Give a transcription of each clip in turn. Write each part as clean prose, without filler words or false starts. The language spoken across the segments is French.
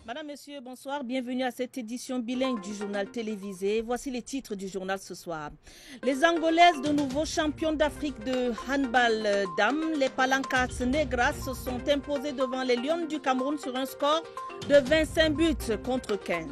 Madame, Messieurs, bonsoir. Bienvenue à cette édition bilingue du journal télévisé. Voici les titres du journal ce soir. Les Angolaises, de nouveau championnes d'Afrique de handball dames, les Palancas Negras se sont imposées devant les Lions du Cameroun sur un score de 25 buts contre 15.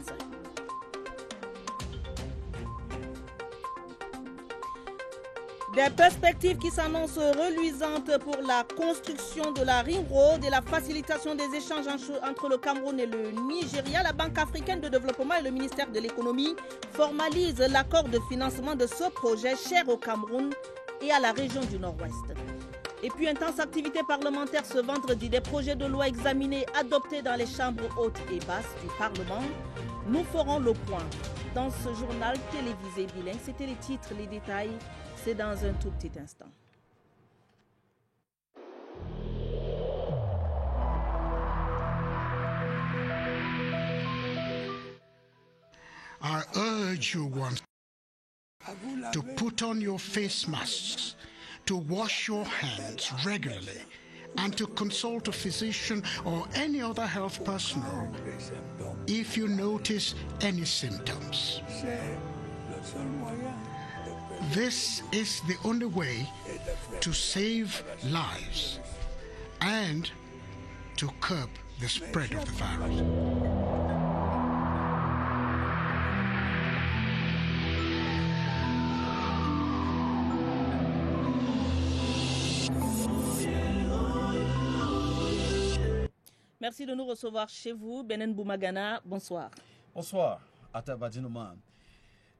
Des perspectives qui s'annoncent reluisantes pour la construction de la Ring Road et la facilitation des échanges entre le Cameroun et le Nigeria. La Banque africaine de développement et le ministère de l'économie formalisent l'accord de financement de ce projet cher au Cameroun et à la région du Nord-Ouest. Et puis, intense activité parlementaire ce vendredi. Des projets de loi examinés, adoptés dans les chambres hautes et basses du Parlement. Nous ferons le point dans ce journal télévisé bilingue. C'était les titres, les détails. C'est dans un tout petit instant. I urge you once to put on your face masks, to wash your hands regularly, and to consult a physician or any other health personnel if you notice any symptoms. This is the only way to save lives and to curb the spread of the virus. Merci de nous recevoir chez vous. Benen Boumagana, bonsoir. Bonsoir, Atabadinoman.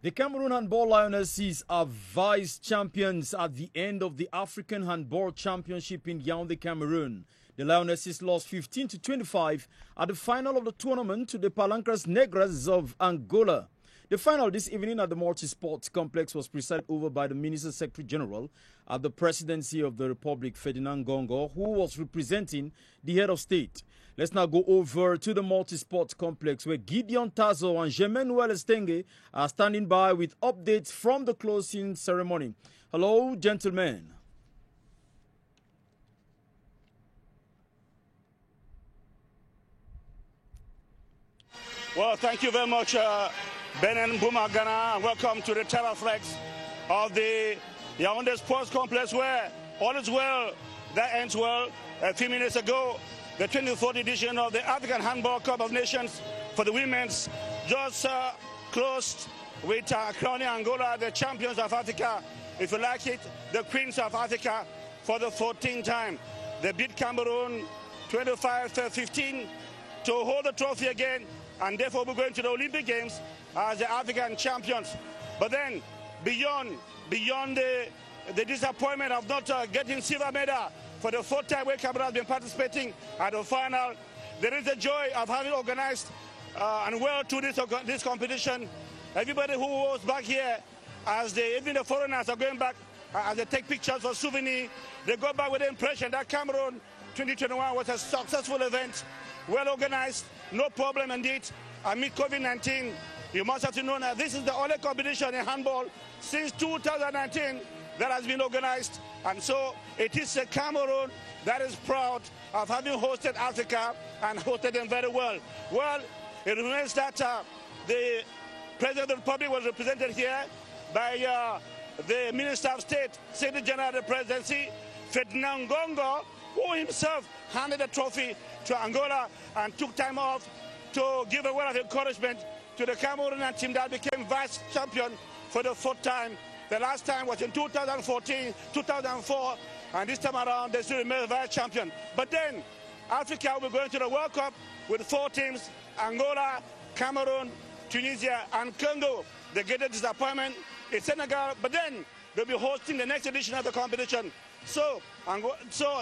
The Cameroon Handball Lionesses are vice champions at the end of the African Handball Championship in Yaoundé, Cameroon. The Lionesses lost 15-25 at the final of the tournament to the Palancas Negras of Angola. The final this evening at the Multisports Complex was presided over by the Minister Secretary General at the Presidency of the Republic, Ferdinand Gongo, who was representing the head of state. Let's now go over to the Multisports Complex where Gideon Tazo and Jemenuel Estenge are standing by with updates from the closing ceremony. Hello, gentlemen. Well, thank you very much, Benen Boumagana, and welcome to the Terraflex of the Yaoundé Sports Complex where all is well, that ends well. A few minutes ago, the 24th edition of the African Handball Cup of Nations for the women's just closed with crowning Angola the champions of Africa, if you like it, the queens of Africa for the 14th time. They beat Cameroon 25-15 to hold the trophy again, and therefore we're going to the Olympic Games as the African champions. But then, beyond the disappointment of not getting silver medal for the 4th time where Cameroon has been participating at the final, there is a joy of having organized and well to this competition. Everybody who was back here, even the foreigners are going back as they take pictures for souvenir, they go back with the impression that Cameroon 2021 was a successful event, well organized, no problem indeed. Amid COVID-19, you must have to know that this is the only competition in handball since 2019 that has been organized. And so it is a Cameroon that is proud of having hosted Africa and hosted them very well. Well, it remains that the President of the Republic was represented here by the Minister of State, Secretary General of the Presidency, Ferdinand Gongo, who himself handed the trophy to Angola and took time off to give a word of encouragement to the Cameroonian team that became vice champion for the 4th time. The last time was in 2014, 2004, and this time around they still remain vice champion. But then Africa will be going to the World Cup with 4 teams: Angola, Cameroon, Tunisia, and Congo. They get a disappointment in Senegal, but then they'll be hosting the next edition of the competition. So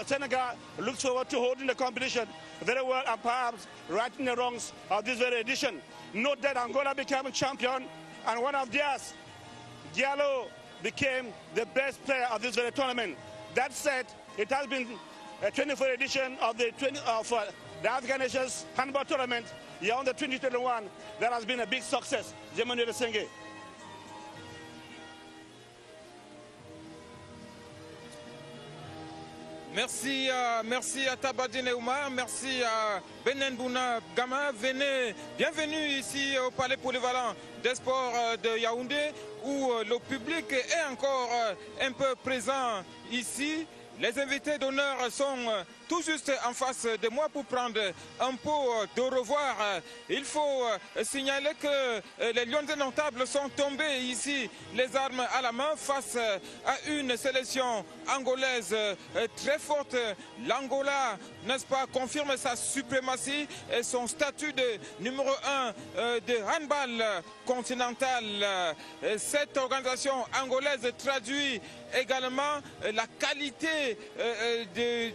Senegal looks forward to holding the competition very well and perhaps righting the wrongs of this very edition. Note that Angola became a champion, and one of theirs, Diallo, became the best player of this very tournament. That said, it has been a 24th edition of the African Nations Handball Tournament, Yaoundé 2021, that has been a big success. Jemenuel Estenge. Merci à Tabadine Oumar, merci à Benin Bouna Gama. Bienvenue ici au Palais Polyvalent des Sports de Yaoundé, où le public est encore un peu présent ici. Les invités d'honneur sont tout juste en face de moi pour prendre un pot de revoir. Il faut signaler que les Lions indomptables sont tombés ici, les armes à la main, face à une sélection angolaise très forte. L'Angola, n'est-ce pas, confirme sa suprématie et son statut de numéro 1 de handball continental. Cette organisation angolaise traduit également la qualité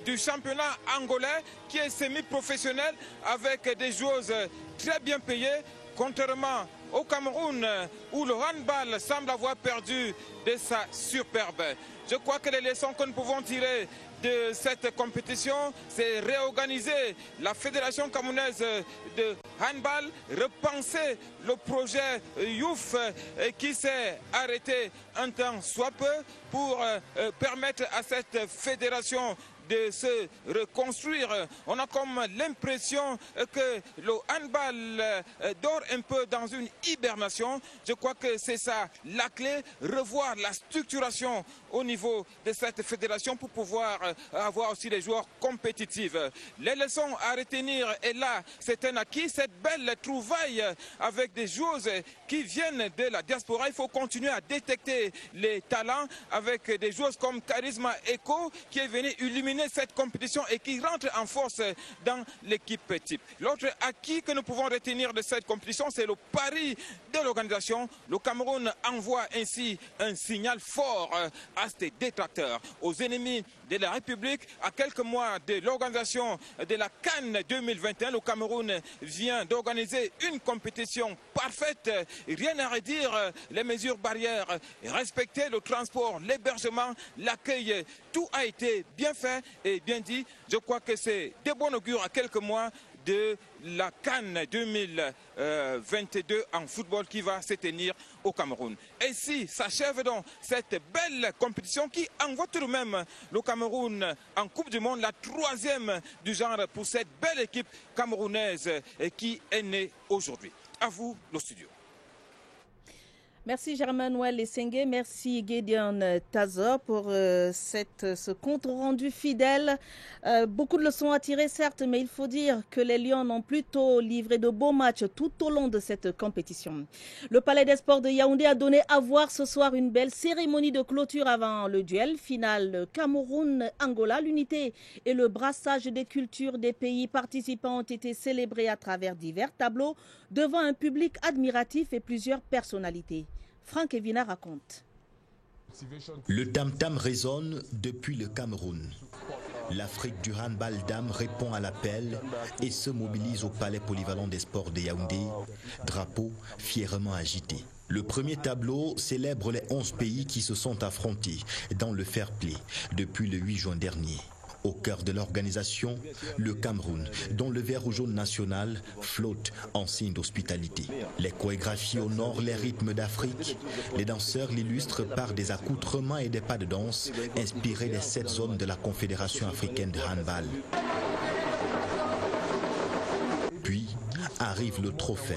du championnat angolais, qui est semi-professionnel avec des joueuses très bien payées, contrairement au Cameroun où le handball semble avoir perdu de sa superbe. Je crois que les leçons que nous pouvons tirer de cette compétition, c'est réorganiser la fédération camerounaise de handball, repenser le projet Youf qui s'est arrêté un temps soit peu pour permettre à cette fédération de se reconstruire. On a comme l'impression que le handball dort un peu dans une hibernation. Je crois que c'est ça la clé, revoir la structuration au niveau de cette fédération pour pouvoir avoir aussi des joueurs compétitifs. Les leçons à retenir, et là c'est un acquis, cette belle trouvaille avec des joueuses qui viennent de la diaspora. Il faut continuer à détecter les talents avec des joueuses comme Charisma Echo qui est venu illuminer cette compétition et qui rentre en force dans l'équipe type. L'autre acquis que nous pouvons retenir de cette compétition, c'est le pari de l'organisation. Le Cameroun envoie ainsi un signal fort à ses détracteurs, aux ennemis de la République. À quelques mois de l'organisation de la CAN 2021, le Cameroun vient d'organiser une compétition parfaite. Rien à redire, les mesures barrières respectées, le transport, l'hébergement, l'accueil, tout a été bien fait et bien dit. Je crois que c'est de bon augure à quelques mois de la CAN 2022 en football qui va se tenir au Cameroun. Ainsi s'achève donc cette belle compétition qui envoie tout de même le Cameroun en Coupe du Monde, la 3e du genre pour cette belle équipe camerounaise qui est née aujourd'hui. À vous le studio. Merci Germain-Noël Essengue, merci Gideon Tazo pour ce compte rendu fidèle. Beaucoup de leçons à tirer certes, mais il faut dire que les Lions ont plutôt livré de beaux matchs tout au long de cette compétition. Le Palais des Sports de Yaoundé a donné à voir ce soir une belle cérémonie de clôture avant le duel final Cameroun-Angola. L'unité et le brassage des cultures des pays participants ont été célébrés à travers divers tableaux devant un public admiratif et plusieurs personnalités. Franck Evina raconte. Le tam-tam résonne depuis le Cameroun. L'Afrique du handball dame répond à l'appel et se mobilise au Palais Polyvalent des Sports de Yaoundé, drapeau fièrement agité. Le premier tableau célèbre les 11 pays qui se sont affrontés dans le fair play depuis le 8 juin dernier. Au cœur de l'organisation, le Cameroun, dont le vert ou jaune national flotte en signe d'hospitalité. Les chorégraphies honorent les rythmes d'Afrique. Les danseurs l'illustrent par des accoutrements et des pas de danse inspirés des 7 zones de la Confédération africaine de handball. Puis arrive le trophée,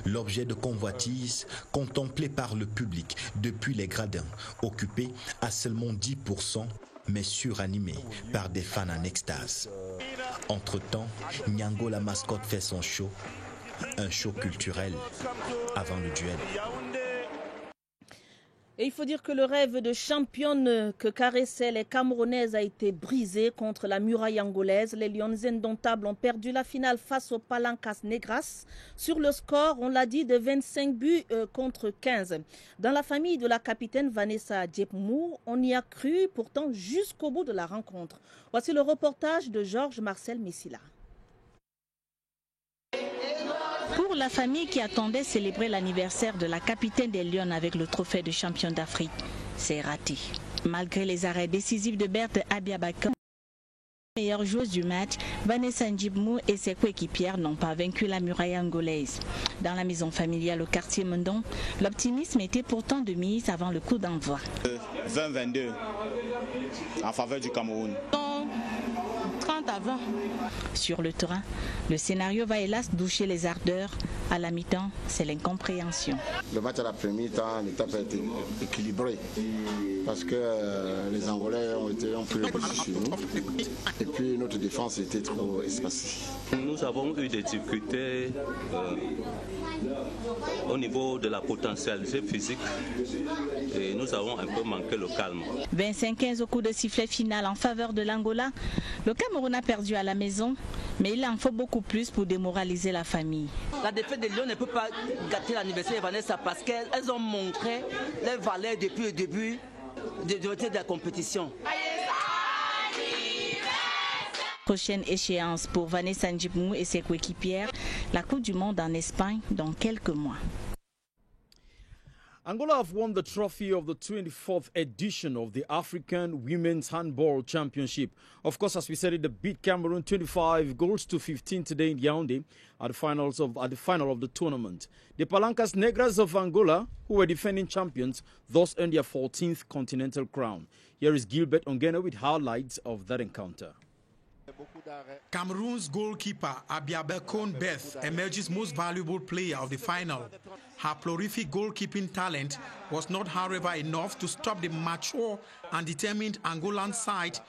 l'objet de convoitise contemplé par le public depuis les gradins, occupé à seulement 10%, mais suranimé par des fans en extase. Entre-temps, Nyango la mascotte fait son show, un show culturel avant le duel. Et il faut dire que le rêve de championne que caressaient les Camerounaises a été brisé contre la muraille angolaise. Les Lions indomptables ont perdu la finale face aux Palancas Negras sur le score, on l'a dit, de 25 buts contre 15. Dans la famille de la capitaine Vanessa Djepmou, on y a cru pourtant jusqu'au bout de la rencontre. Voici le reportage de Georges Marcel Messila. Pour la famille qui attendait célébrer l'anniversaire de la capitaine des Lions avec le trophée de champion d'Afrique, c'est raté. Malgré les arrêts décisifs de Berthe Abiabaka, meilleure joueuse du match, Vanessa Djepmou et ses coéquipières n'ont pas vaincu la muraille angolaise. Dans la maison familiale au quartier Mendon, l'optimisme était pourtant de mise avant le coup d'envoi. 20-22 en faveur du Cameroun. avant. Sur le terrain, le scénario va hélas doucher les ardeurs. À la mi-temps, c'est l'incompréhension. Le match à la première temps n'était pas équilibré parce que les Angolais ont pris le dessus sur nous et puis notre défense était trop espacée. Nous avons eu des difficultés au niveau de la potentialité physique et nous avons un peu manqué le calme. 25-15 au coup de sifflet final en faveur de l'Angola. Le Cameroun a perdu à la maison, mais il en faut beaucoup plus pour démoraliser la famille. La défaite de Lyon ne peut pas gâter l'anniversaire de Vanessa parce qu'elles ont montré les valeurs depuis le début de la compétition. Prochaine échéance pour Vanessa Ndjibmou et ses coéquipières, la Coupe du Monde en Espagne dans quelques mois. Angola have won the trophy of the 24th edition of the African Women's Handball Championship. Of course, as we said, they beat Cameroon 25 goals to 15 today in Yaoundé at the final of the tournament. The Palancas Negras of Angola, who were defending champions, thus earned their 14th continental crown. Here is Gilbert Ongena with highlights of that encounter. Cameroon's goalkeeper Abiabekon Beth emerges most valuable player of the final. Her prolific goalkeeping talent was not, however, enough to stop the mature and determined Angolan side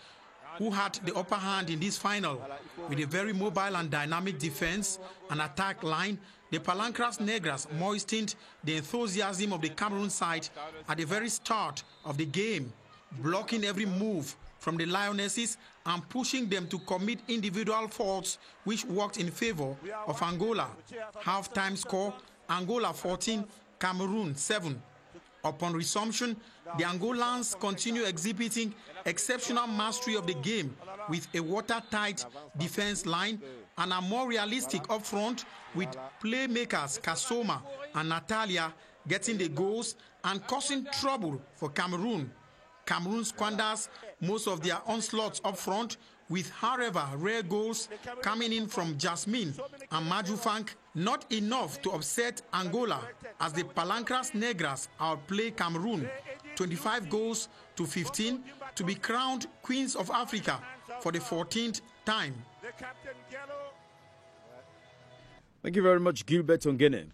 who had the upper hand in this final. With a very mobile and dynamic defense and attack line, the Palancas Negras moistened the enthusiasm of the Cameroon side at the very start of the game, blocking every move from the Lionesses and pushing them to commit individual faults which worked in favor of Angola. Half-time score, Angola 14, Cameroon 7. Upon resumption, the Angolans continue exhibiting exceptional mastery of the game with a watertight defense line and are more realistic up front with playmakers Kasoma and Natalia getting the goals and causing trouble for Cameroon. Cameroon squanders most of their onslaughts up front with, however, rare goals coming in from Jasmine and Majufang, not enough to upset Angola as the Palancas Negras outplay Cameroon 25 goals to 15 to be crowned Queens of Africa for the 14th time. Thank you very much, Gilbert Ongene.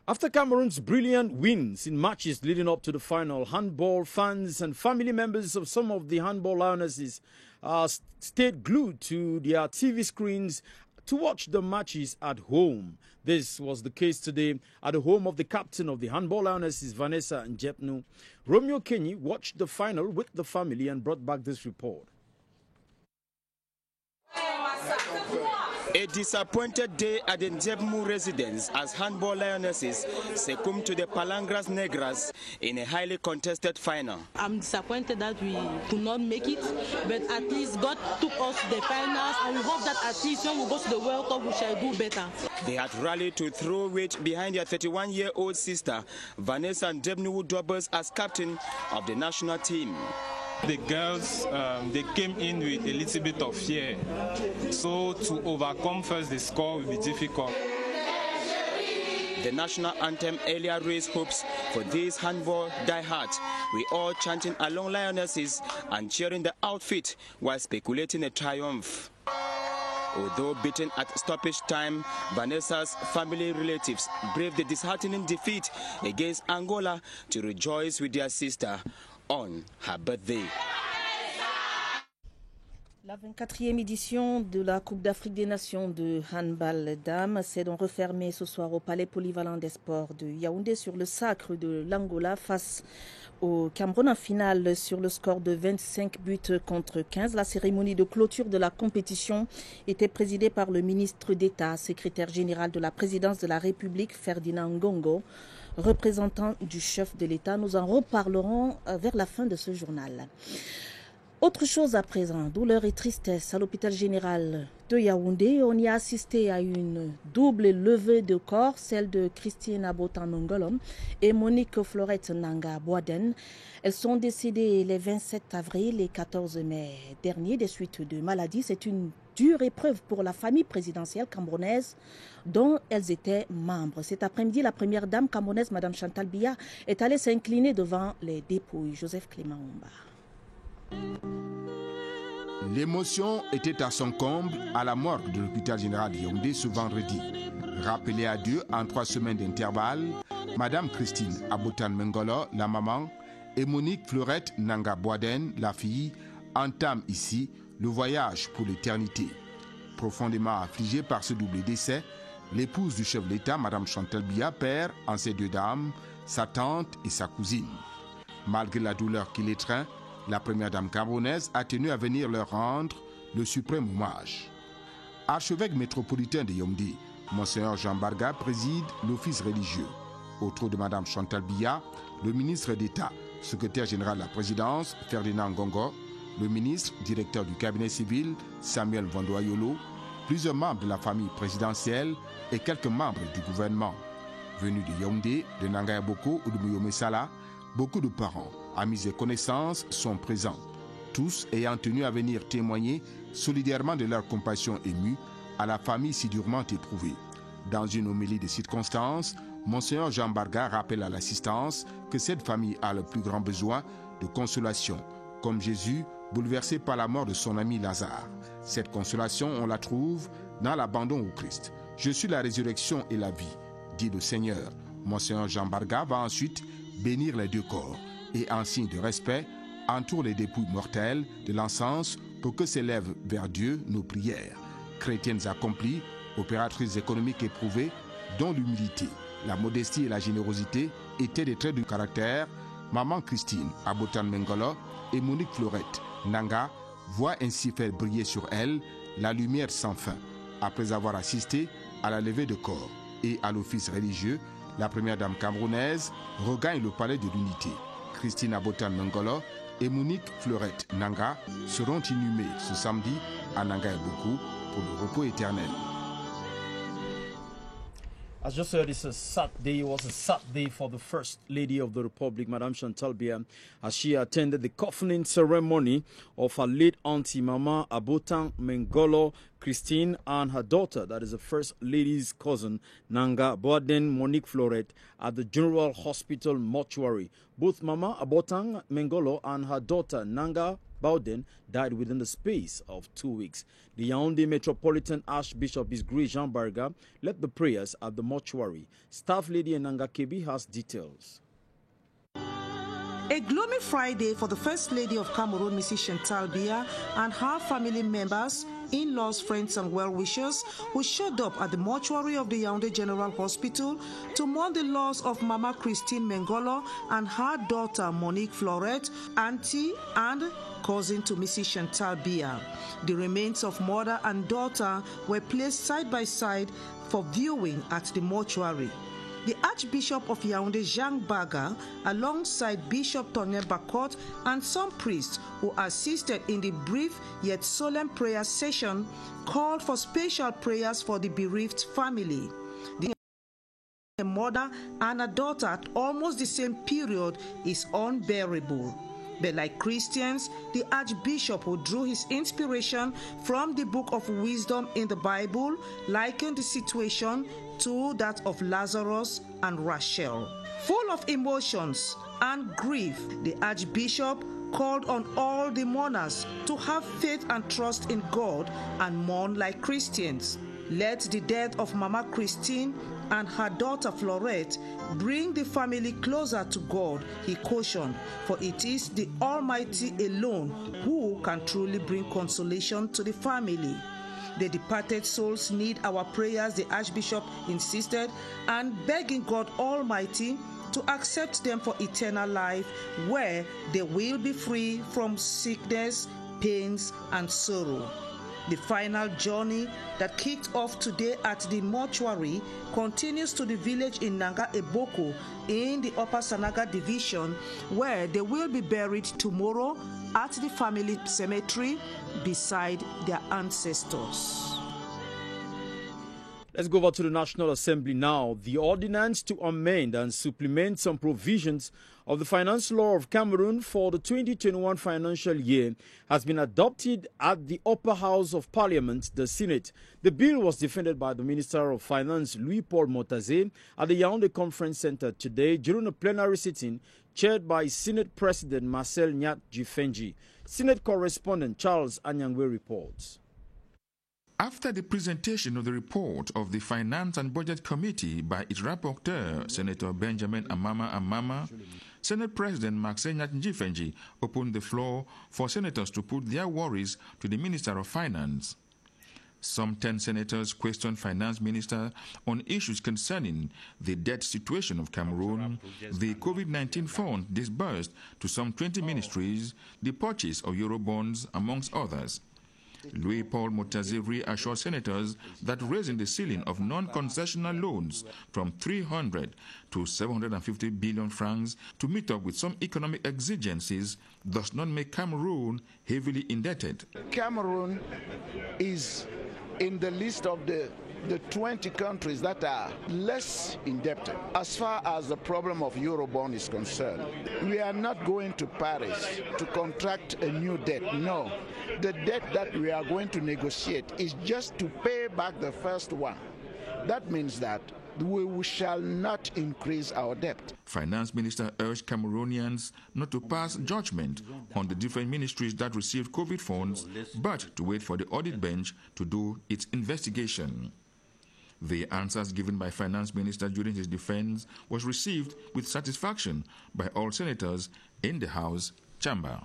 After Cameroon's brilliant wins in matches leading up to the final, handball fans and family members of some of the handball lionesses stayed glued to their TV screens to watch the matches at home. This was the case today at the home of the captain of the handball lionesses, Vanessa Ndjibmou. Romeo Kenny watched the final with the family and brought back this report. A disappointed day at the Ndjibmou residence as handball lionesses succumbed to the Palancas Negras in a highly contested final. I'm disappointed that we could not make it, but at least God took us to the finals, and we hope that at least when we go to the World Cup we shall do better. They had rallied to throw weight behind their 31-year-old sister, Vanessa Ndjibmou, who doubles as captain of the national team. The girls, they came in with a little bit of fear, so to overcome first the score will be difficult. The national anthem earlier raised hopes for these handball diehards, we all chanting along lionesses and cheering the outfit while speculating a triumph. Although beaten at stoppage time, Vanessa's family relatives braved the disheartening defeat against Angola to rejoice with their sister on her birthday. La 24e édition de la Coupe d'Afrique des Nations de handball dames s'est donc refermée ce soir au Palais Polyvalent des Sports de Yaoundé sur le sacre de l'Angola face au Cameroun en finale sur le score de 25 buts contre 15. La cérémonie de clôture de la compétition était présidée par le ministre d'État, secrétaire général de la présidence de la République, Ferdinand Ngongo, représentant du chef de l'État. Nous en reparlerons vers la fin de ce journal. Autre chose à présent, douleur et tristesse à l'hôpital général de Yaoundé. On y a assisté à une double levée de corps, celle de Christine Abotan-Nongolom et Monique Florette Nanga Boaden. Elles sont décédées les 27 avril et 14 mai dernier des suites de maladies. C'est une dure épreuve pour la famille présidentielle camerounaise dont elles étaient membres. Cet après-midi, la première dame camerounaise, Mme Chantal Biya, est allée s'incliner devant les dépouilles. Joseph Clément Omba. L'émotion était à son comble à la morgue de l'hôpital général de Yaoundé ce vendredi. Rappelée à Dieu en 3 semaines d'intervalle, Madame Christine Abotan Mengolo, la maman, et Monique Fleurette Nanga Boaden, la fille, entament ici le voyage pour l'éternité. Profondément affligée par ce double décès, l'épouse du chef de l'État, Madame Chantal Biya, perd en ces 2 dames sa tante et sa cousine. Malgré la douleur qui l'étreint, la première dame camerounaise a tenu à venir leur rendre le suprême hommage. Archevêque métropolitain de Yaoundé, Monseigneur Jean Barga préside l'office religieux. Autour de Madame Chantal Biya, le ministre d'État, secrétaire général de la présidence, Ferdinand Ngongo, le ministre, directeur du cabinet civil, Samuel Vandoayolo, plusieurs membres de la famille présidentielle et quelques membres du gouvernement. Venus de Yaoundé, de Nanga Boko ou de Mouyomé Sala, beaucoup de parents, amis et connaissances sont présents, tous ayant tenu à venir témoigner solidairement de leur compassion émue à la famille si durement éprouvée. Dans une homélie de circonstances, Monseigneur Jean Barga rappelle à l'assistance que cette famille a le plus grand besoin de consolation, comme Jésus, bouleversé par la mort de son ami Lazare. Cette consolation, on la trouve dans l'abandon au Christ. « Je suis la résurrection et la vie », dit le Seigneur. Monseigneur Jean Barga va ensuite bénir les 2 corps et, en signe de respect, entoure les dépouilles mortelles de l'encens pour que s'élèvent vers Dieu nos prières. Chrétiennes accomplies, opératrices économiques éprouvées, dont l'humilité, la modestie et la générosité étaient des traits du caractère, Maman Christine Abotan Mengolo et Monique Fleurette Nanga voient ainsi faire briller sur elle la lumière sans fin. Après avoir assisté à la levée de corps et à l'office religieux, la première dame camerounaise regagne le palais de l'unité. Christine Abotan Mengolo et Monique Fleurette Nanga seront inhumées ce samedi à Nanga Boko pour le repos éternel. As just said, it's a sad day. It was a sad day for the First Lady of the Republic, Madame Chantal Biya, as she attended the coffin ceremony of her late auntie, Mama Abotan Mengolo Christine, and her daughter, that is the First Lady's cousin, Nanga Boaden Monique Fleurette, at the General Hospital mortuary. Both Mama Abotan Mengolo and her daughter, Nanga Boaden, died within the space of 2 weeks. The Yaoundé Metropolitan Archbishop, His Grace Jean Barga, led the prayers at the mortuary. Staff Lady Nanga Kebi has details. A gloomy Friday for the First Lady of Cameroon, Mrs. Chantal Biya, and her family members, in-laws, friends, and well-wishers who showed up at the mortuary of the Yaoundé General Hospital to mourn the loss of Mama Christine Mengolo and her daughter Monique Fleurette, auntie and cousin to Mrs. Chantal Biya. The remains of mother and daughter were placed side by side for viewing at the mortuary. The Archbishop of Yaoundé, Jean Barga, alongside Bishop Tonnerre Bakot and some priests who assisted in the brief yet solemn prayer session, called for special prayers for the bereaved family. The mother and a daughter at almost the same period is unbearable. But like Christians, the Archbishop, who drew his inspiration from the Book of Wisdom in the Bible, likened the situation to that of Lazarus and Rachel. Full of emotions and grief, the Archbishop called on all the mourners to have faith and trust in God and mourn like Christians. Let the death of Mama Christine and her daughter Fleurette bring the family closer to God, he cautioned, for it is the Almighty alone who can truly bring consolation to the family. The departed souls need our prayers, the Archbishop insisted, and begging God Almighty to accept them for eternal life, where they will be free from sickness, pains, and sorrow. The final journey that kicked off today at the mortuary continues to the village in Nanga Eboko in the Upper Sanaga division, where they will be buried tomorrow at the family cemetery beside their ancestors. Let's go over to the National Assembly now. The ordinance to amend and supplement some provisions of the Finance Law of Cameroon for the 2021 financial year has been adopted at the Upper House of Parliament, the Senate. The bill was defended by the Minister of Finance, Louis-Paul Motazé, at the Yaoundé Conference Center today during a plenary sitting chaired by Senate President Marcel Nyat Jifenji. Senate correspondent Charles Anyangwe reports. After the presentation of the report of the Finance and Budget Committee by its rapporteur, Senator Benjamin Amama, Senate President Marcel Nyat Jifenji opened the floor for senators to put their worries to the Minister of Finance. Some 10 senators questioned Finance Minister on issues concerning the debt situation of Cameroon, the COVID-19 fund disbursed to some 20 ministries, the purchase of Eurobonds, amongst others. Louis-Paul Motazé reassured senators that raising the ceiling of non-concessional loans from 300 to 750 billion francs to meet up with some economic exigencies does not make Cameroon heavily indebted. Cameroon is in the list of the 20 countries that are less indebted. As far as the problem of Eurobond is concerned, we are not going to Paris to contract a new debt. No, the debt that we are going to negotiate is just to pay back the first one. That means that we shall not increase our debt. Finance Minister urged Cameroonians not to pass judgment on the different ministries that received COVID funds, but to wait for the audit bench to do its investigation. The answers given by Finance Minister during his defense was received with satisfaction by all senators in the House chamber.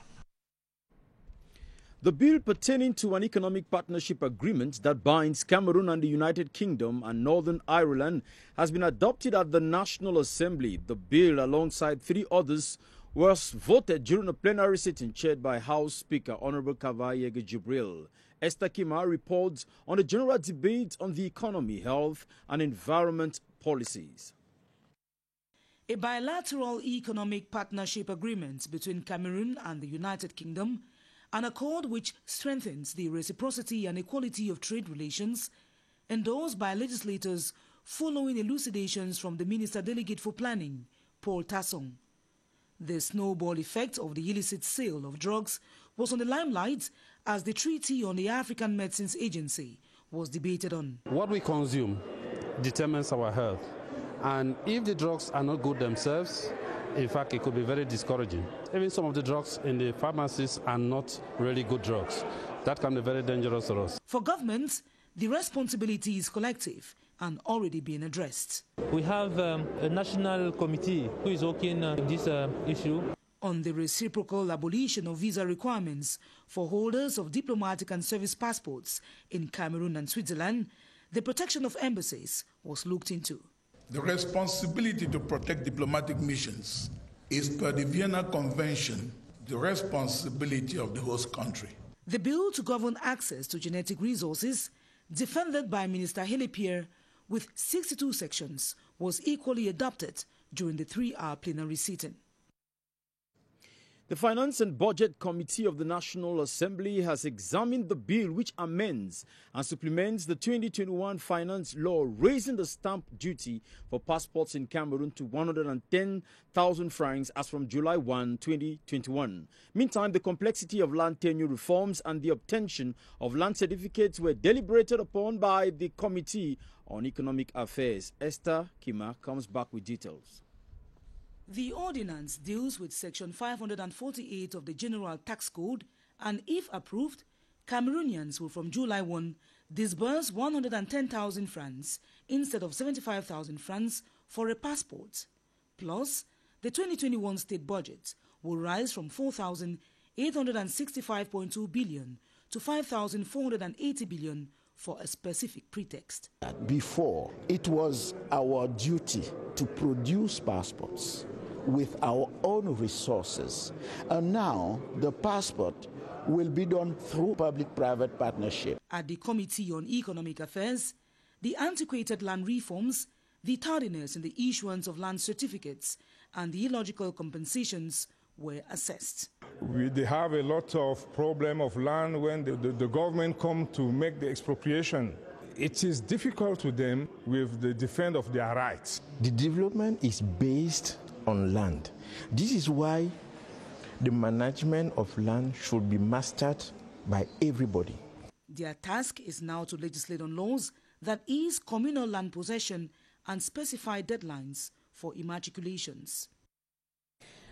The bill pertaining to an economic partnership agreement that binds Cameroon and the United Kingdom and Northern Ireland has been adopted at the National Assembly. The bill, alongside 3 others, was voted during a plenary sitting chaired by House Speaker Honorable Kavayege Jibril. Esther Kima reports on the general debate on the economy, health and environment policies. A bilateral economic partnership agreement between Cameroon and the United Kingdom, an accord which strengthens the reciprocity and equality of trade relations, endorsed by legislators following elucidations from the Minister Delegate for Planning, Paul Tassong. The snowball effect of the illicit sale of drugs was on the limelight as the Treaty on the African Medicines Agency was debated on. What we consume determines our health, and if the drugs are not good themselves, in fact, it could be very discouraging. Even some of the drugs in the pharmacies are not really good drugs. That can be very dangerous for us. For governments, the responsibility is collective and already being addressed. We have a national committee who is working on this issue. On the reciprocal abolition of visa requirements for holders of diplomatic and service passports in Cameroon and Switzerland, the protection of embassies was looked into. The responsibility to protect diplomatic missions is, per the Vienna Convention, the responsibility of the host country. The bill to govern access to genetic resources, defended by Minister Hele Pierre with 62 sections, was equally adopted during the 3-hour plenary sitting. The Finance and Budget Committee of the National Assembly has examined the bill which amends and supplements the 2021 finance law, raising the stamp duty for passports in Cameroon to 110,000 francs as from July 1, 2021. Meantime, the complexity of land tenure reforms and the obtention of land certificates were deliberated upon by the Committee on Economic Affairs. Esther Kima comes back with details. The ordinance deals with Section 548 of the General Tax Code, and if approved, Cameroonians will from July 1 disburse 110,000 francs instead of 75,000 francs for a passport. Plus, the 2021 state budget will rise from 4,865.2 billion to 5,480 billion for a specific pretext. Before, it was our duty to produce passports with our own resources. And now the passport will be done through public-private partnership. At the Committee on Economic Affairs, the antiquated land reforms, the tardiness in the issuance of land certificates, and the illogical compensations were assessed. They have a lot of problem of land when the government come to make the expropriation. It is difficult to them with the defense of their rights. The development is based on land. This is why the management of land should be mastered by everybody. Their task is now to legislate on laws that ease communal land possession and specify deadlines for immatriculations.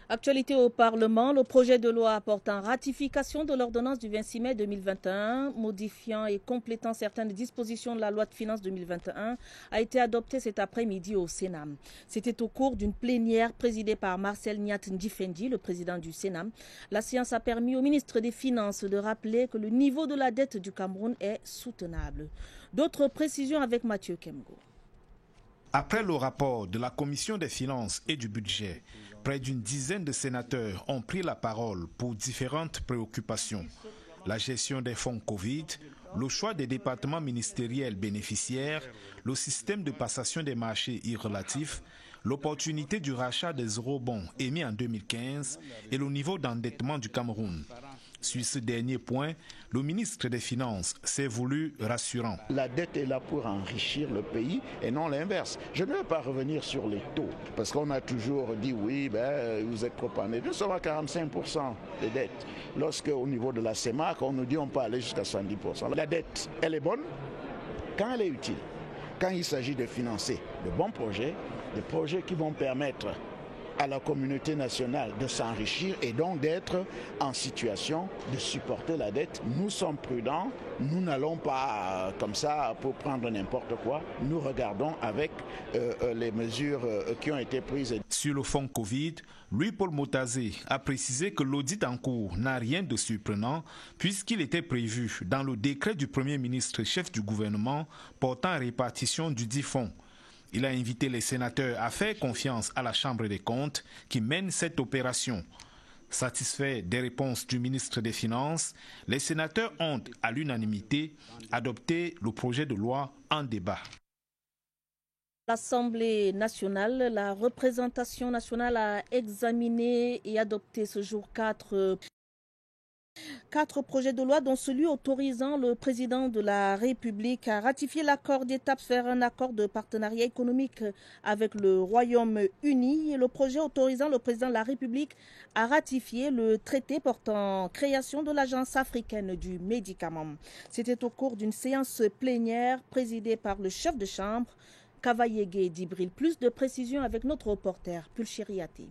Actualité au Parlement, le projet de loi portant ratification de l'ordonnance du 26 mai 2021, modifiant et complétant certaines dispositions de la loi de finances 2021, a été adopté cet après-midi au Sénat. C'était au cours d'une plénière présidée par Marcel Niat Ndifendi, le président du Sénat. La séance a permis au ministre des Finances de rappeler que le niveau de la dette du Cameroun est soutenable. D'autres précisions avec Mathieu Kemgo. Après le rapport de la Commission des finances et du budget, près d'une dizaine de sénateurs ont pris la parole pour différentes préoccupations. La gestion des fonds Covid, le choix des départements ministériels bénéficiaires, le système de passation des marchés irrelatifs, l'opportunité du rachat des eurobonds émis en 2015 et le niveau d'endettement du Cameroun. Sur ce dernier point, le ministre des Finances s'est voulu rassurant. La dette est là pour enrichir le pays et non l'inverse. Je ne vais pas revenir sur les taux, parce qu'on a toujours dit oui, vous êtes trop endettés. Nous sommes à 45% de dette. Lorsque au niveau de la CEMAC, on nous dit on peut aller jusqu'à 70%. La dette, elle est bonne quand elle est utile. Quand il s'agit de financer de bons projets, des projets qui vont permettre à la communauté nationale de s'enrichir et donc d'être en situation de supporter la dette. Nous sommes prudents, nous n'allons pas comme ça pour prendre n'importe quoi, nous regardons avec les mesures qui ont été prises. Sur le fonds Covid, Louis-Paul Motazé a précisé que l'audit en cours n'a rien de surprenant puisqu'il était prévu dans le décret du Premier ministre chef du gouvernement portant répartition du dit fonds. Il a invité les sénateurs à faire confiance à la Chambre des comptes qui mène cette opération. Satisfaits des réponses du ministre des Finances, les sénateurs ont, à l'unanimité, adopté le projet de loi en débat. L'Assemblée nationale, la représentation nationale a examiné et adopté ce jour 4 projets de loi, dont celui autorisant le président de la République à ratifier l'accord d'étape vers un accord de partenariat économique avec le Royaume-Uni et le projet autorisant le président de la République à ratifier le traité portant création de l'Agence africaine du médicament. C'était au cours d'une séance plénière présidée par le chef de chambre, Kavayege Dibril. Plus de précisions avec notre reporter Pulchériaté.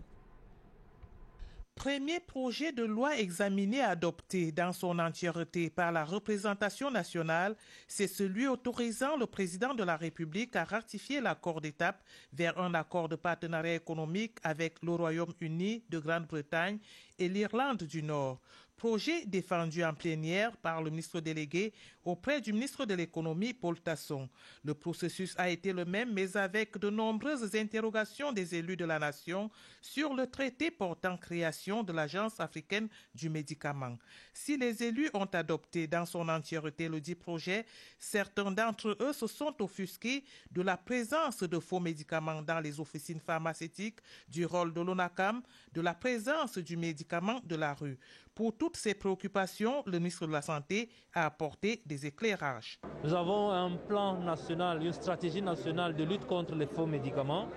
Premier projet de loi examiné et adopté dans son entièreté par la représentation nationale, c'est celui autorisant le président de la République à ratifier l'accord d'étape vers un accord de partenariat économique avec le Royaume-Uni de Grande-Bretagne et l'Irlande du Nord. Projet défendu en plénière par le ministre délégué auprès du ministre de l'économie Paul Tasson. Le processus a été le même, mais avec de nombreuses interrogations des élus de la nation sur le traité portant création de l'Agence africaine du médicament. Si les élus ont adopté dans son entièreté le dit projet, certains d'entre eux se sont offusqués de la présence de faux médicaments dans les officines pharmaceutiques, du rôle de l'ONACAM, de la présence du médicament de la rue. Pour toutes ces préoccupations, le ministre de la Santé a apporté des éclairages. Nous avons un plan national, une stratégie nationale de lutte contre les faux médicaments.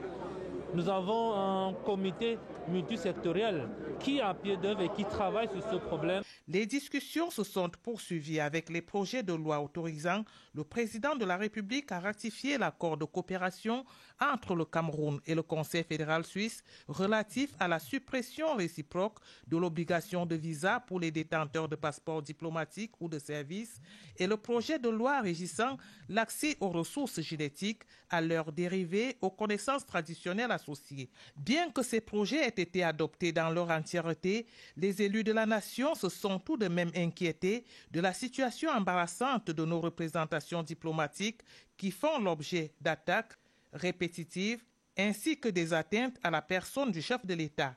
Nous avons un comité multisectoriel qui est à pied d'œuvre et qui travaille sur ce problème. Les discussions se sont poursuivies avec les projets de loi autorisant le président de la République à ratifier l'accord de coopération entre le Cameroun et le Conseil fédéral suisse relatif à la suppression réciproque de l'obligation de visa pour les détenteurs de passeports diplomatiques ou de services et le projet de loi régissant l'accès aux ressources génétiques, à leurs dérivés, aux connaissances traditionnelles associées. Bien que ces projets aient été adoptés dans leur entièreté, les élus de la nation se sont tout de même inquiétés de la situation embarrassante de nos représentations diplomatiques qui font l'objet d'attaques répétitives ainsi que des atteintes à la personne du chef de l'État.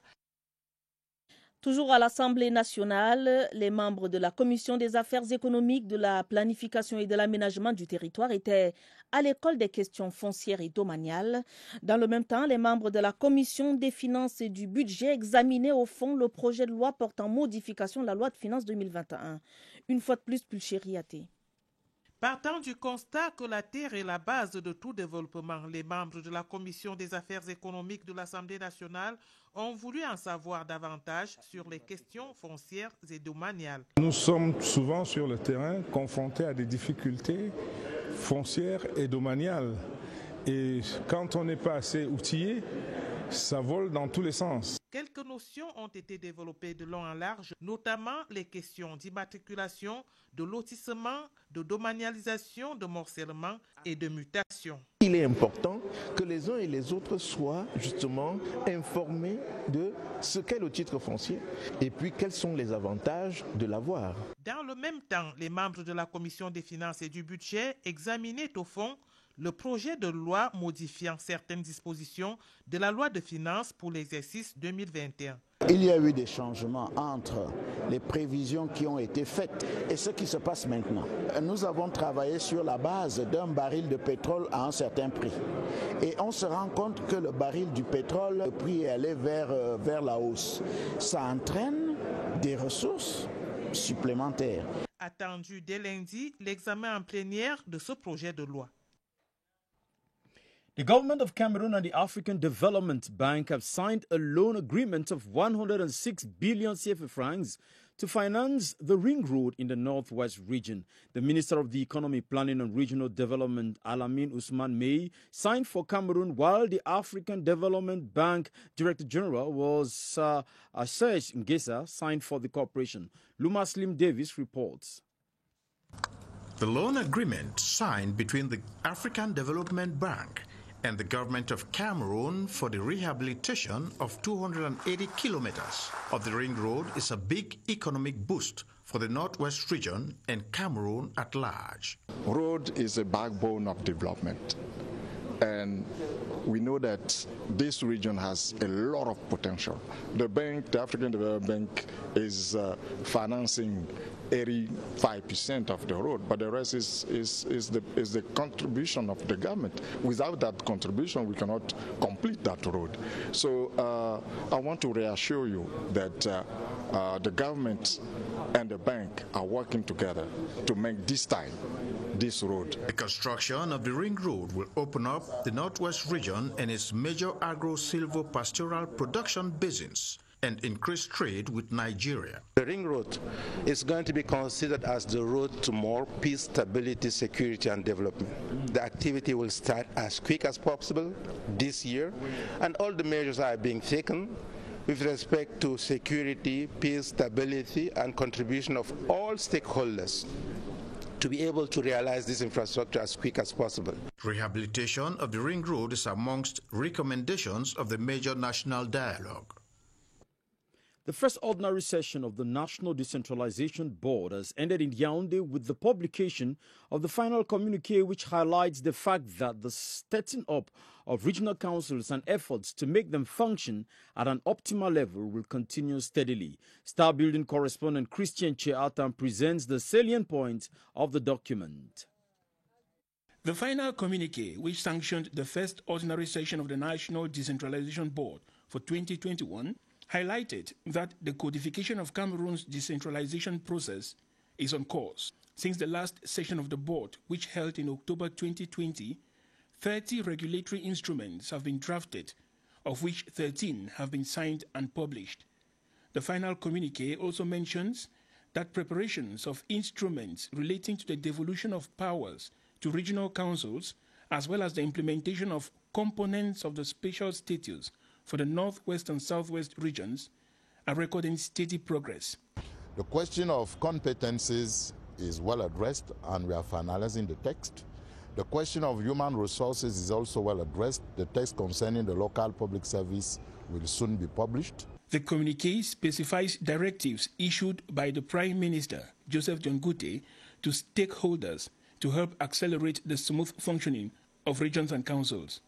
Toujours à l'Assemblée nationale, les membres de la Commission des affaires économiques, de la planification et de l'aménagement du territoire étaient à l'école des questions foncières et domaniales. Dans le même temps, les membres de la Commission des finances et du budget examinaient au fond le projet de loi portant modification de la loi de finances 2021. Une fois de plus, Pulchériaté. Partant du constat que la terre est la base de tout développement, les membres de la Commission des affaires économiques de l'Assemblée nationale ont voulu en savoir davantage sur les questions foncières et domaniales. Nous sommes souvent sur le terrain confrontés à des difficultés foncières et domaniales. Et quand on n'est pas assez outillé, ça vole dans tous les sens. Quelques notions ont été développées de long en large, notamment les questions d'immatriculation, de lotissement, de domanialisation, de morcellement et de mutation. Il est important que les uns et les autres soient justement informés de ce qu'est le titre foncier et puis quels sont les avantages de l'avoir. Dans le même temps, les membres de la Commission des finances et du budget examinaient au fond le projet de loi modifiant certaines dispositions de la loi de finances pour l'exercice 2021. Il y a eu des changements entre les prévisions qui ont été faites et ce qui se passe maintenant. Nous avons travaillé sur la base d'un baril de pétrole à un certain prix. Et on se rend compte que le baril du pétrole, le prix est allé vers la hausse. Ça entraîne des ressources supplémentaires. Attendu dès lundi, l'examen en plénière de ce projet de loi. The government of Cameroon and the African Development Bank have signed a loan agreement of 106 billion CFA francs to finance the ring road in the northwest region. The Minister of the Economy, Planning and Regional Development, Alamin Usman May, signed for Cameroon, while the African Development Bank Director General was Serge Ngesa, signed for the corporation. Luma Slim Davis reports. The loan agreement signed between the African Development Bank and the government of Cameroon for the rehabilitation of 280 kilometers of the ring road is a big economic boost for the northwest region and Cameroon at large. Road is a backbone of development, and we know that this region has a lot of potential. The bank, the African Development Bank, is financing 85% of the road, but the rest is the contribution of the government. Without that contribution, we cannot complete that road. So I want to reassure you that the government and the bank are working together to make this time this road. The construction of the ring road will open up the northwest region and its major agro-silvo-pastoral production basins and increase trade with Nigeria. The ring road is going to be considered as the road to more peace, stability, security, and development. The activity will start as quick as possible this year, and all the measures are being taken with respect to security, peace, stability, and contribution of all stakeholders to be able to realize this infrastructure as quick as possible. Rehabilitation of the ring road is amongst recommendations of the major national dialogue. The first ordinary session of the National Decentralization Board has ended in Yaoundé with the publication of the final communique, which highlights the fact that the setting up of regional councils and efforts to make them function at an optimal level will continue steadily. Star Building correspondent Christian Cheatam presents the salient points of the document. The final communique, which sanctioned the first ordinary session of the National Decentralization Board for 2021, highlighted that the codification of Cameroon's decentralization process is on course. Since the last session of the board, which held in October 2020, 30 regulatory instruments have been drafted, of which 13 have been signed and published. The final communique also mentions that preparations of instruments relating to the devolution of powers to regional councils, as well as the implementation of components of the special status for the northwest and southwest regions, are recording steady progress. The question of competencies is well addressed, and we are finalizing the text. The question of human resources is also well addressed. The text concerning the local public service will soon be published. The communique specifies directives issued by the Prime Minister, Joseph John Gute, to stakeholders to help accelerate the smooth functioning of regions and councils.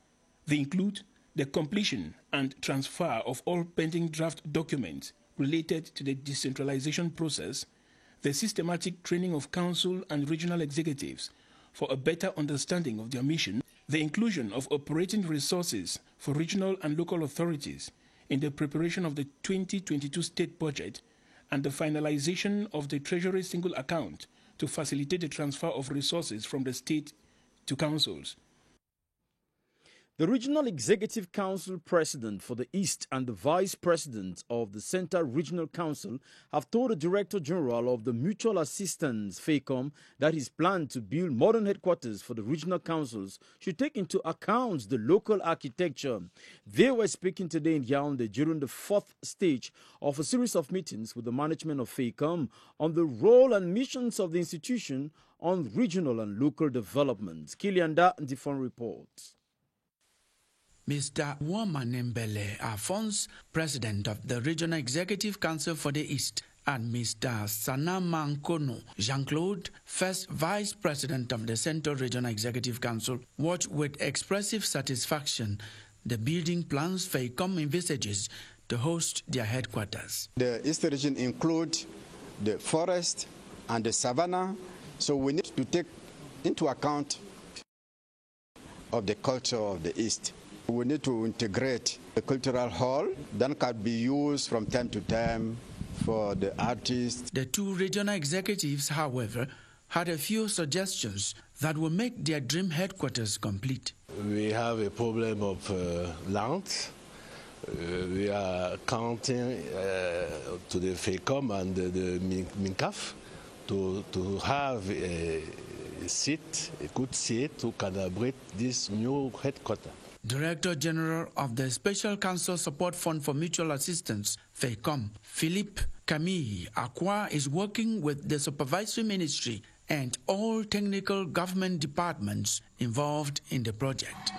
They include the completion and transfer of all pending draft documents related to the decentralization process, the systematic training of council and regional executives for a better understanding of their mission, the inclusion of operating resources for regional and local authorities in the preparation of the 2022 state budget, and the finalization of the Treasury single account to facilitate the transfer of resources from the state to councils. The Regional Executive Council President for the East and the Vice President of the Central Regional Council have told the Director General of the Mutual Assistance, FACOM, that his plan to build modern headquarters for the regional councils should take into account the local architecture. They were speaking today in Yaoundé during the fourth stage of a series of meetings with the management of FACOM on the role and missions of the institution on regional and local development. Kilianda Ndifon reports. Mr. Womanembele Alphonse, President of the Regional Executive Council for the East, and Mr. Sanamankono Jean-Claude, First Vice President of the Central Regional Executive Council, watched with expressive satisfaction the building plans FACOM envisages to host their headquarters. The East region includes the forest and the savanna, so we need to take into account of the culture of the East. We need to integrate the cultural hall that can be used from time to time for the artists. The two regional executives, however, had a few suggestions that will make their dream headquarters complete. We have a problem of land. We are counting to the FACOM and the MINCAF to have a seat, a good seat to calibrate this new headquarters. Director General of the Special Council Support Fund for Mutual Assistance, FACOM, Philippe Camille Acqua, is working with the Supervisory Ministry and all technical government departments involved in the project.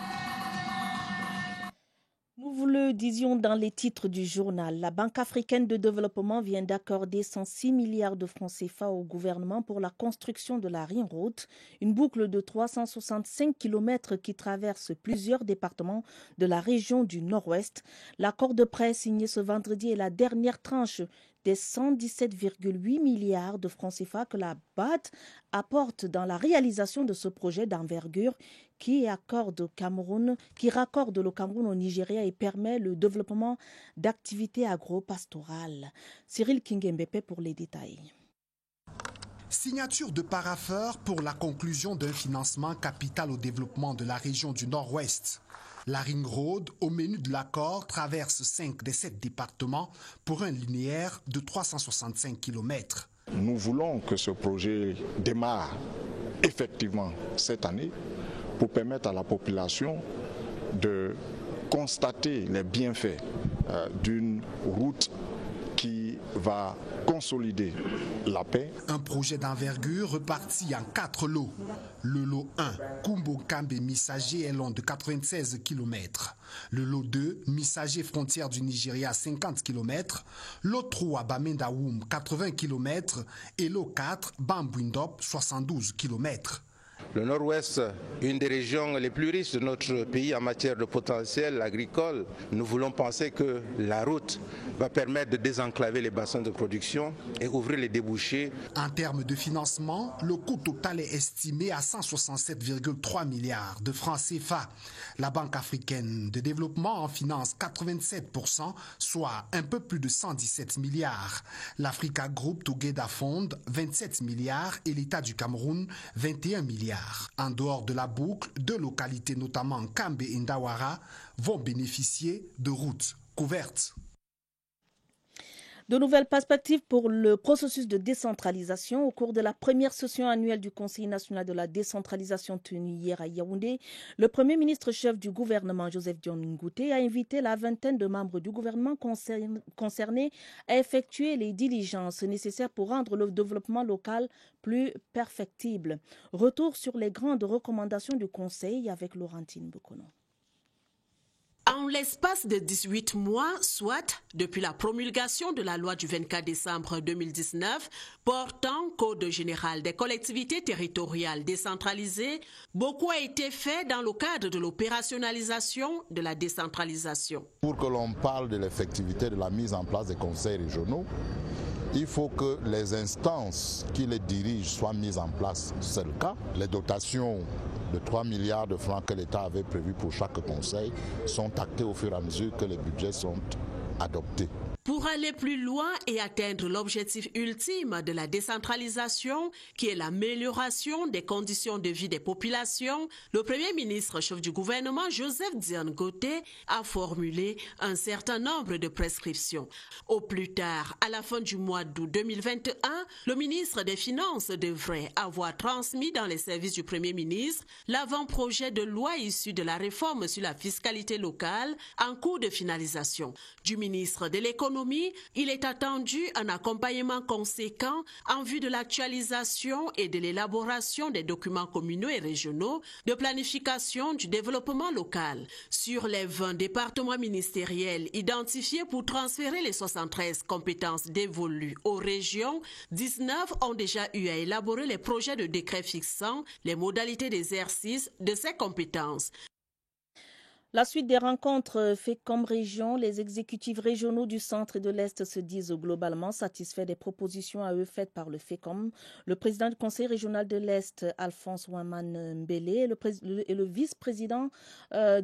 Nous vous le disions dans les titres du journal, la Banque africaine de développement vient d'accorder 106 milliards de francs CFA au gouvernement pour la construction de la Ring Road, une boucle de 365 km qui traverse plusieurs départements de la région du Nord-Ouest. L'accord de prêt signé ce vendredi est la dernière tranche des 117,8 milliards de francs CFA que la BAD apporte dans la réalisation de ce projet d'envergure qui raccorde le Cameroun au Nigeria et permet le développement d'activités agro-pastorales. Cyril Kingembepe pour les détails. Signature de parapheur pour la conclusion d'un financement capital au développement de la région du Nord-Ouest. La Ring Road, au menu de l'accord, traverse 5 des 7 départements pour un linéaire de 365 km. Nous voulons que ce projet démarre effectivement cette année pour permettre à la population de constater les bienfaits d'une route qui va consolider la paix. Un projet d'envergure reparti en 4 lots. Le lot 1, Kumbo-Kambe-Missager, est long de 96 km. Le lot 2, Missager, frontière du Nigeria, 50 km. Lot 3, Bamendawoum, 80 km. Et lot 4, Bambwindop, 72 km. Le Nord-Ouest, une des régions les plus riches de notre pays en matière de potentiel agricole, nous voulons penser que la route va permettre de désenclaver les bassins de production et ouvrir les débouchés. En termes de financement, le coût total est estimé à 167,3 milliards de francs CFA. La Banque africaine de développement en finance 87%, soit un peu plus de 117 milliards. L'Africa Group Together Fund, 27 milliards et l'État du Cameroun, 21 milliards. En dehors de la boucle, 2 localités, notamment Kambe et Ndawara, vont bénéficier de routes couvertes. De nouvelles perspectives pour le processus de décentralisation. Au cours de la première session annuelle du Conseil national de la décentralisation tenue hier à Yaoundé, le Premier ministre chef du gouvernement, Joseph Dion Ngouté, a invité la vingtaine de membres du gouvernement concernés à effectuer les diligences nécessaires pour rendre le développement local plus perfectible. Retour sur les grandes recommandations du Conseil avec Laurentine Bokono. En l'espace de 18 mois, soit depuis la promulgation de la loi du 24 décembre 2019 portant Code général des collectivités territoriales décentralisées, beaucoup a été fait dans le cadre de l'opérationnalisation de la décentralisation. Pour que l'on parle de l'effectivité de la mise en place des conseils régionaux, il faut que les instances qui les dirigent soient mises en place. C'est le cas. Les dotations de 3 milliards de francs que l'État avait prévues pour chaque conseil sont actées au fur et à mesure que les budgets sont adoptés. Pour aller plus loin et atteindre l'objectif ultime de la décentralisation, qui est l'amélioration des conditions de vie des populations, le Premier ministre chef du gouvernement, Joseph Diane Goté, a formulé un certain nombre de prescriptions. Au plus tard, à la fin du mois d'août 2021, le ministre des Finances devrait avoir transmis dans les services du Premier ministre l'avant-projet de loi issu de la réforme sur la fiscalité locale en cours de finalisation. Du ministre de l'Économie, il est attendu un accompagnement conséquent en vue de l'actualisation et de l'élaboration des documents communaux et régionaux de planification du développement local. Sur les 20 départements ministériels identifiés pour transférer les 73 compétences dévolues aux régions, 19 ont déjà eu à élaborer les projets de décret fixant les modalités d'exercice de ces compétences. La suite des rencontres FECOM Région, les exécutifs régionaux du centre et de l'Est se disent globalement satisfaits des propositions à eux faites par le FECOM. Le président du conseil régional de l'Est, Alphonse Ouamane Mbélé, et le vice-président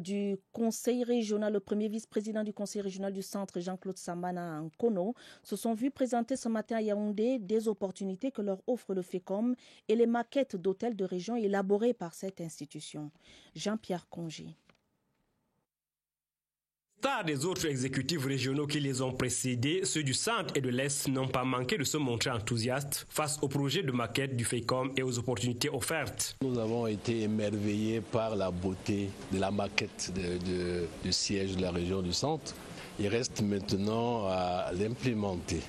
du conseil régional, le premier vice-président du conseil régional du centre, Jean-Claude Sambana Nkono, se sont vus présenter ce matin à Yaoundé des opportunités que leur offre le FECOM et les maquettes d'hôtels de région élaborées par cette institution. Jean-Pierre Congé. Des autres exécutifs régionaux qui les ont précédés, ceux du centre et de l'Est n'ont pas manqué de se montrer enthousiastes face au projet de maquette du FECOM et aux opportunités offertes. Nous avons été émerveillés par la beauté de la maquette du siège de la région du centre. Il reste maintenant à l'implémenter.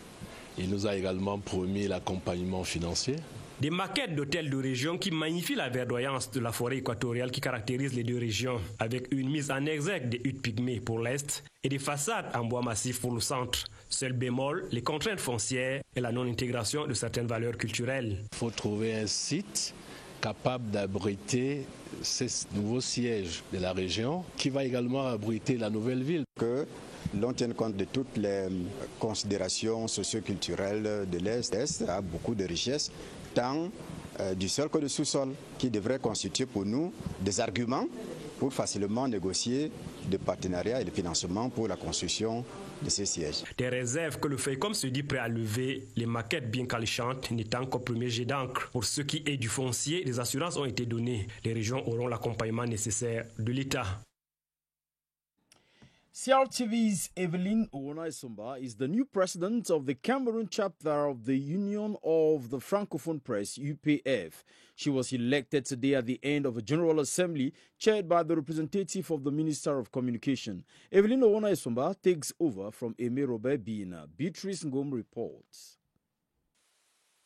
Il nous a également promis l'accompagnement financier. Des maquettes d'hôtels de région qui magnifient la verdoyance de la forêt équatoriale qui caractérise les deux régions, avec une mise en exergue des huttes pygmées pour l'Est et des façades en bois massif pour le centre. Seul bémol, les contraintes foncières et la non-intégration de certaines valeurs culturelles. Il faut trouver un site capable d'abriter ces nouveaux sièges de la région, qui va également abriter la nouvelle ville. Que l'on tienne compte de toutes les considérations socio-culturelles de l'Est. L'Est a beaucoup de richesses, tant du sol que du sous-sol, qui devraient constituer pour nous des arguments pour facilement négocier des partenariats et des financements pour la construction de ces sièges. Des réserves que le FECOM se dit prêt à lever, les maquettes bien qualifiantes n'étant qu'au premier jet d'encre. Pour ce qui est du foncier, des assurances ont été données. Les régions auront l'accompagnement nécessaire de l'État. CRTV's Evelyn Owonai-Sumba is the new president of the Cameroon chapter of the Union of the Francophone Press, UPF. She was elected today at the end of a General Assembly chaired by the representative of the Minister of Communication. Evelyn Owonai-Sumba takes over from Aimé Robert Biina. Beatrice Ngom reports.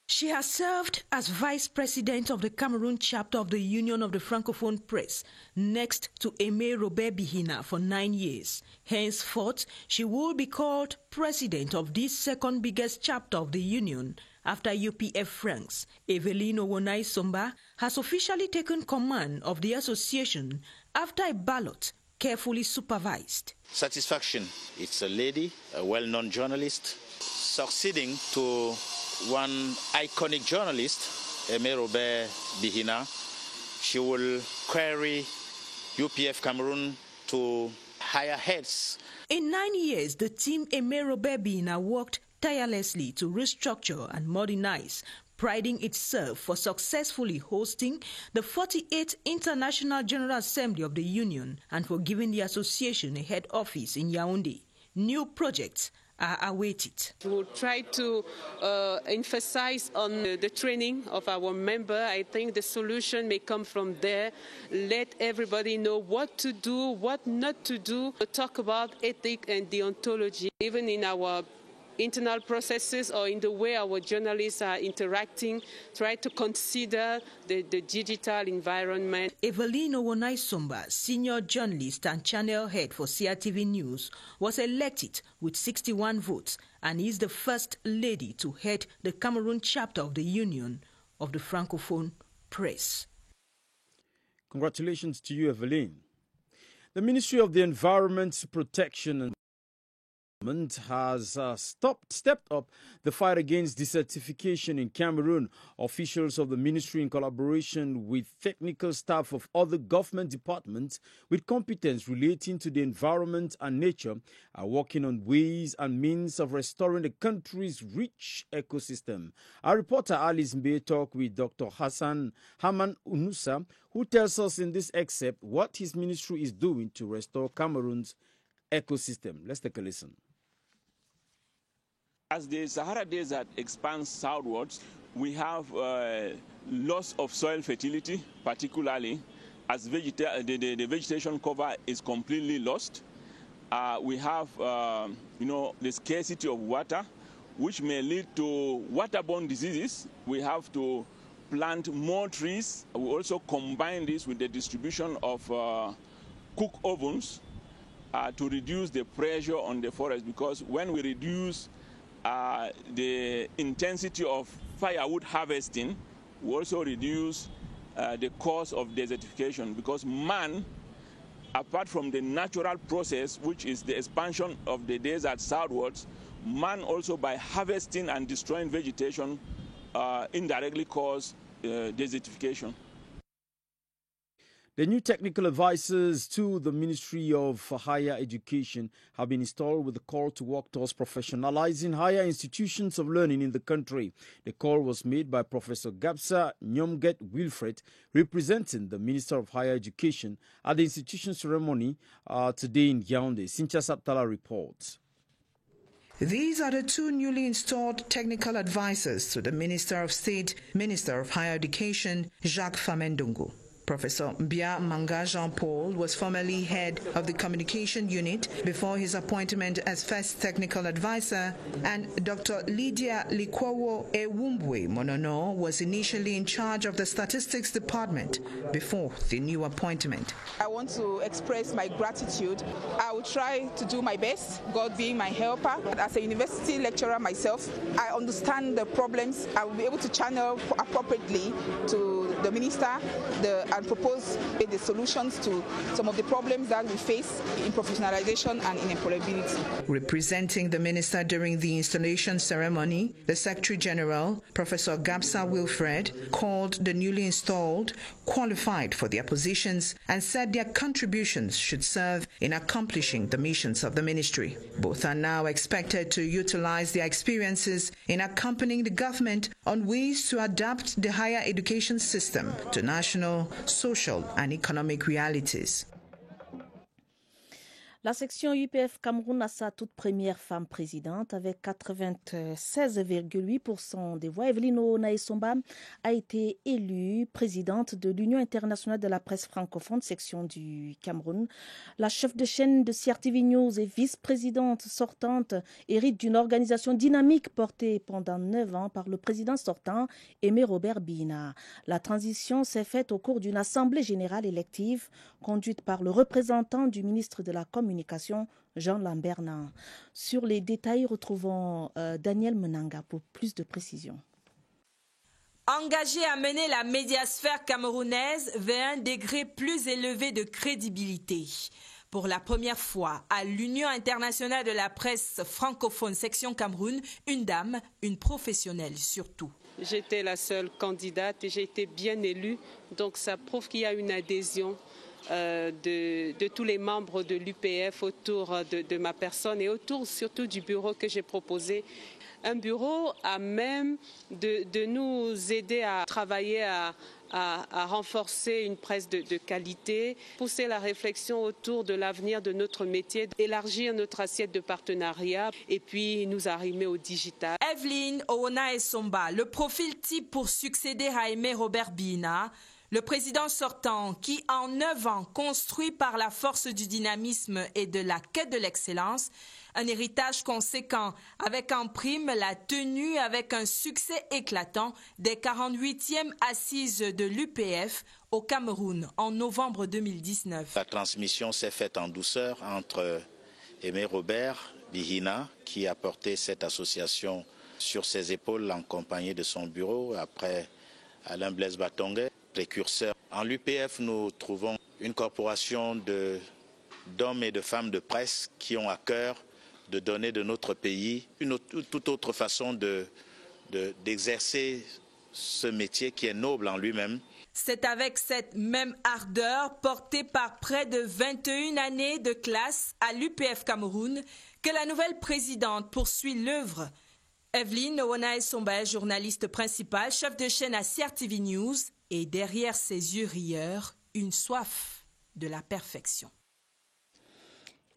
She has served as Vice President of the Cameroon chapter of the Union of the Francophone Press, next to Aimé Robert Bihina for 9 years. Henceforth, she will be called President of this second biggest chapter of the Union after UPF Franks. Evelyn Owonai-Sumba has officially taken command of the association after a ballot carefully supervised. Satisfaction. It's a lady, a well-known journalist, succeeding to one iconic journalist, Aimé Robert Bihina. She will carry UPF Cameroon to higher heights. In 9 years, the team Aimé Robert Bihina worked tirelessly to restructure and modernize, priding itself for successfully hosting the 48th International General Assembly of the Union and for giving the association a head office in Yaoundé. New projects are awaited. We'll try to emphasize on the training of our member. I think the solution may come from there. Let everybody know what to do, what not to do. Talk about ethics and deontology, even in our internal processes or in the way our journalists are interacting, try to consider the digital environment. Evelyn Owonai-Sumba, senior journalist and channel head for CRTV News, was elected with 61 votes and is the first lady to head the Cameroon chapter of the Union of the Francophone Press. Congratulations to you, Evelyn. The Ministry of the Environment, Protection and Has stepped up the fight against desertification in Cameroon. Officials of the ministry, in collaboration with technical staff of other government departments with competence relating to the environment and nature, are working on ways and means of restoring the country's rich ecosystem. Our reporter Alice Mbe talked with Dr. Hassan Haman Unusa, who tells us in this excerpt what his ministry is doing to restore Cameroon's ecosystem. Let's take a listen. As the Sahara Desert expands southwards, we have loss of soil fertility, particularly as the vegetation cover is completely lost. We have, the scarcity of water, which may lead to waterborne diseases. We have to plant more trees. We also combine this with the distribution of cook ovens to reduce the pressure on the forest, because when we reduce the intensity of firewood harvesting, we also reduce the cost of desertification, because man, apart from the natural process, which is the expansion of the desert southwards, man also, by harvesting and destroying vegetation, indirectly cause desertification. The new technical advisors to the Ministry of Higher Education have been installed with the call to work towards professionalizing higher institutions of learning in the country. The call was made by Professor Gabsa Nyomget Wilfred, representing the Minister of Higher Education, at the institution ceremony today in Yaoundé. Cynthia Saptala reports. These are the two newly installed technical advisors to the Minister of State, Minister of Higher Education, Jacques Famendongo. Professor Mbia Manga Jean-Paul was formerly head of the communication unit before his appointment as first technical advisor, and Dr. Lydia Likwawo Ewumbwe Monono was initially in charge of the statistics department before the new appointment. I want to express my gratitude. I will try to do my best, God being my helper. As a university lecturer myself, I understand the problems. I will be able to channel appropriately to the minister and propose the solutions to some of the problems that we face in professionalization and in employability. Representing the minister during the installation ceremony, the Secretary General, Professor Gabsa Wilfred, called the newly installed qualified for their positions and said their contributions should serve in accomplishing the missions of the ministry. Both are now expected to utilize their experiences in accompanying the government on ways to adapt the higher education system to national, social and economic realities. La section UPF Cameroun a sa toute première femme présidente avec 96,8% des voix. Evelyne Naesomba a été élue présidente de l'Union internationale de la presse francophone, section du Cameroun. La chef de chaîne de CRTV News et vice-présidente sortante hérite d'une organisation dynamique portée pendant 9 ans par le président sortant, Aimé Robert Bihina. La transition s'est faite au cours d'une assemblée générale élective conduite par le représentant du ministre de la Communication, Jean Lambernan. Sur les détails, retrouvons Daniel Menanga pour plus de précisions. Engagé à mener la médiasphère camerounaise vers un degré plus élevé de crédibilité. Pour la première fois, à l'Union internationale de la presse francophone section Cameroun, une dame, une professionnelle surtout. J'étais la seule candidate et j'ai été bien élue, donc ça prouve qu'il y a une adhésion de tous les membres de l'UPF autour de ma personne et autour surtout du bureau que j'ai proposé. Un bureau à même de nous aider à travailler à renforcer une presse de qualité, pousser la réflexion autour de l'avenir de notre métier, élargir notre assiette de partenariat et puis nous arrimer au digital. Evelyne Naesomba, le profil type pour succéder à Aimé Robert Bihina, le président sortant qui, en 9 ans, construit par la force du dynamisme et de la quête de l'excellence, un héritage conséquent avec en prime la tenue avec un succès éclatant des 48e assises de l'UPF au Cameroun en novembre 2019. La transmission s'est faite en douceur entre Aimé Robert Bihina, qui a porté cette association sur ses épaules en compagnie de son bureau, après Alain Blaise Batongue, précurseur. En l'UPF, nous trouvons une corporation d'hommes et de femmes de presse qui ont à cœur donner de notre pays une toute autre façon d'exercer ce métier qui est noble en lui-même. C'est avec cette même ardeur portée par près de 21 années de classe à l'UPF Cameroun que la nouvelle présidente poursuit l'œuvre. Evelyne Owonae-Somba, journaliste principale, chef de chaîne à CRTV News, et derrière ses yeux rieurs, une soif de la perfection.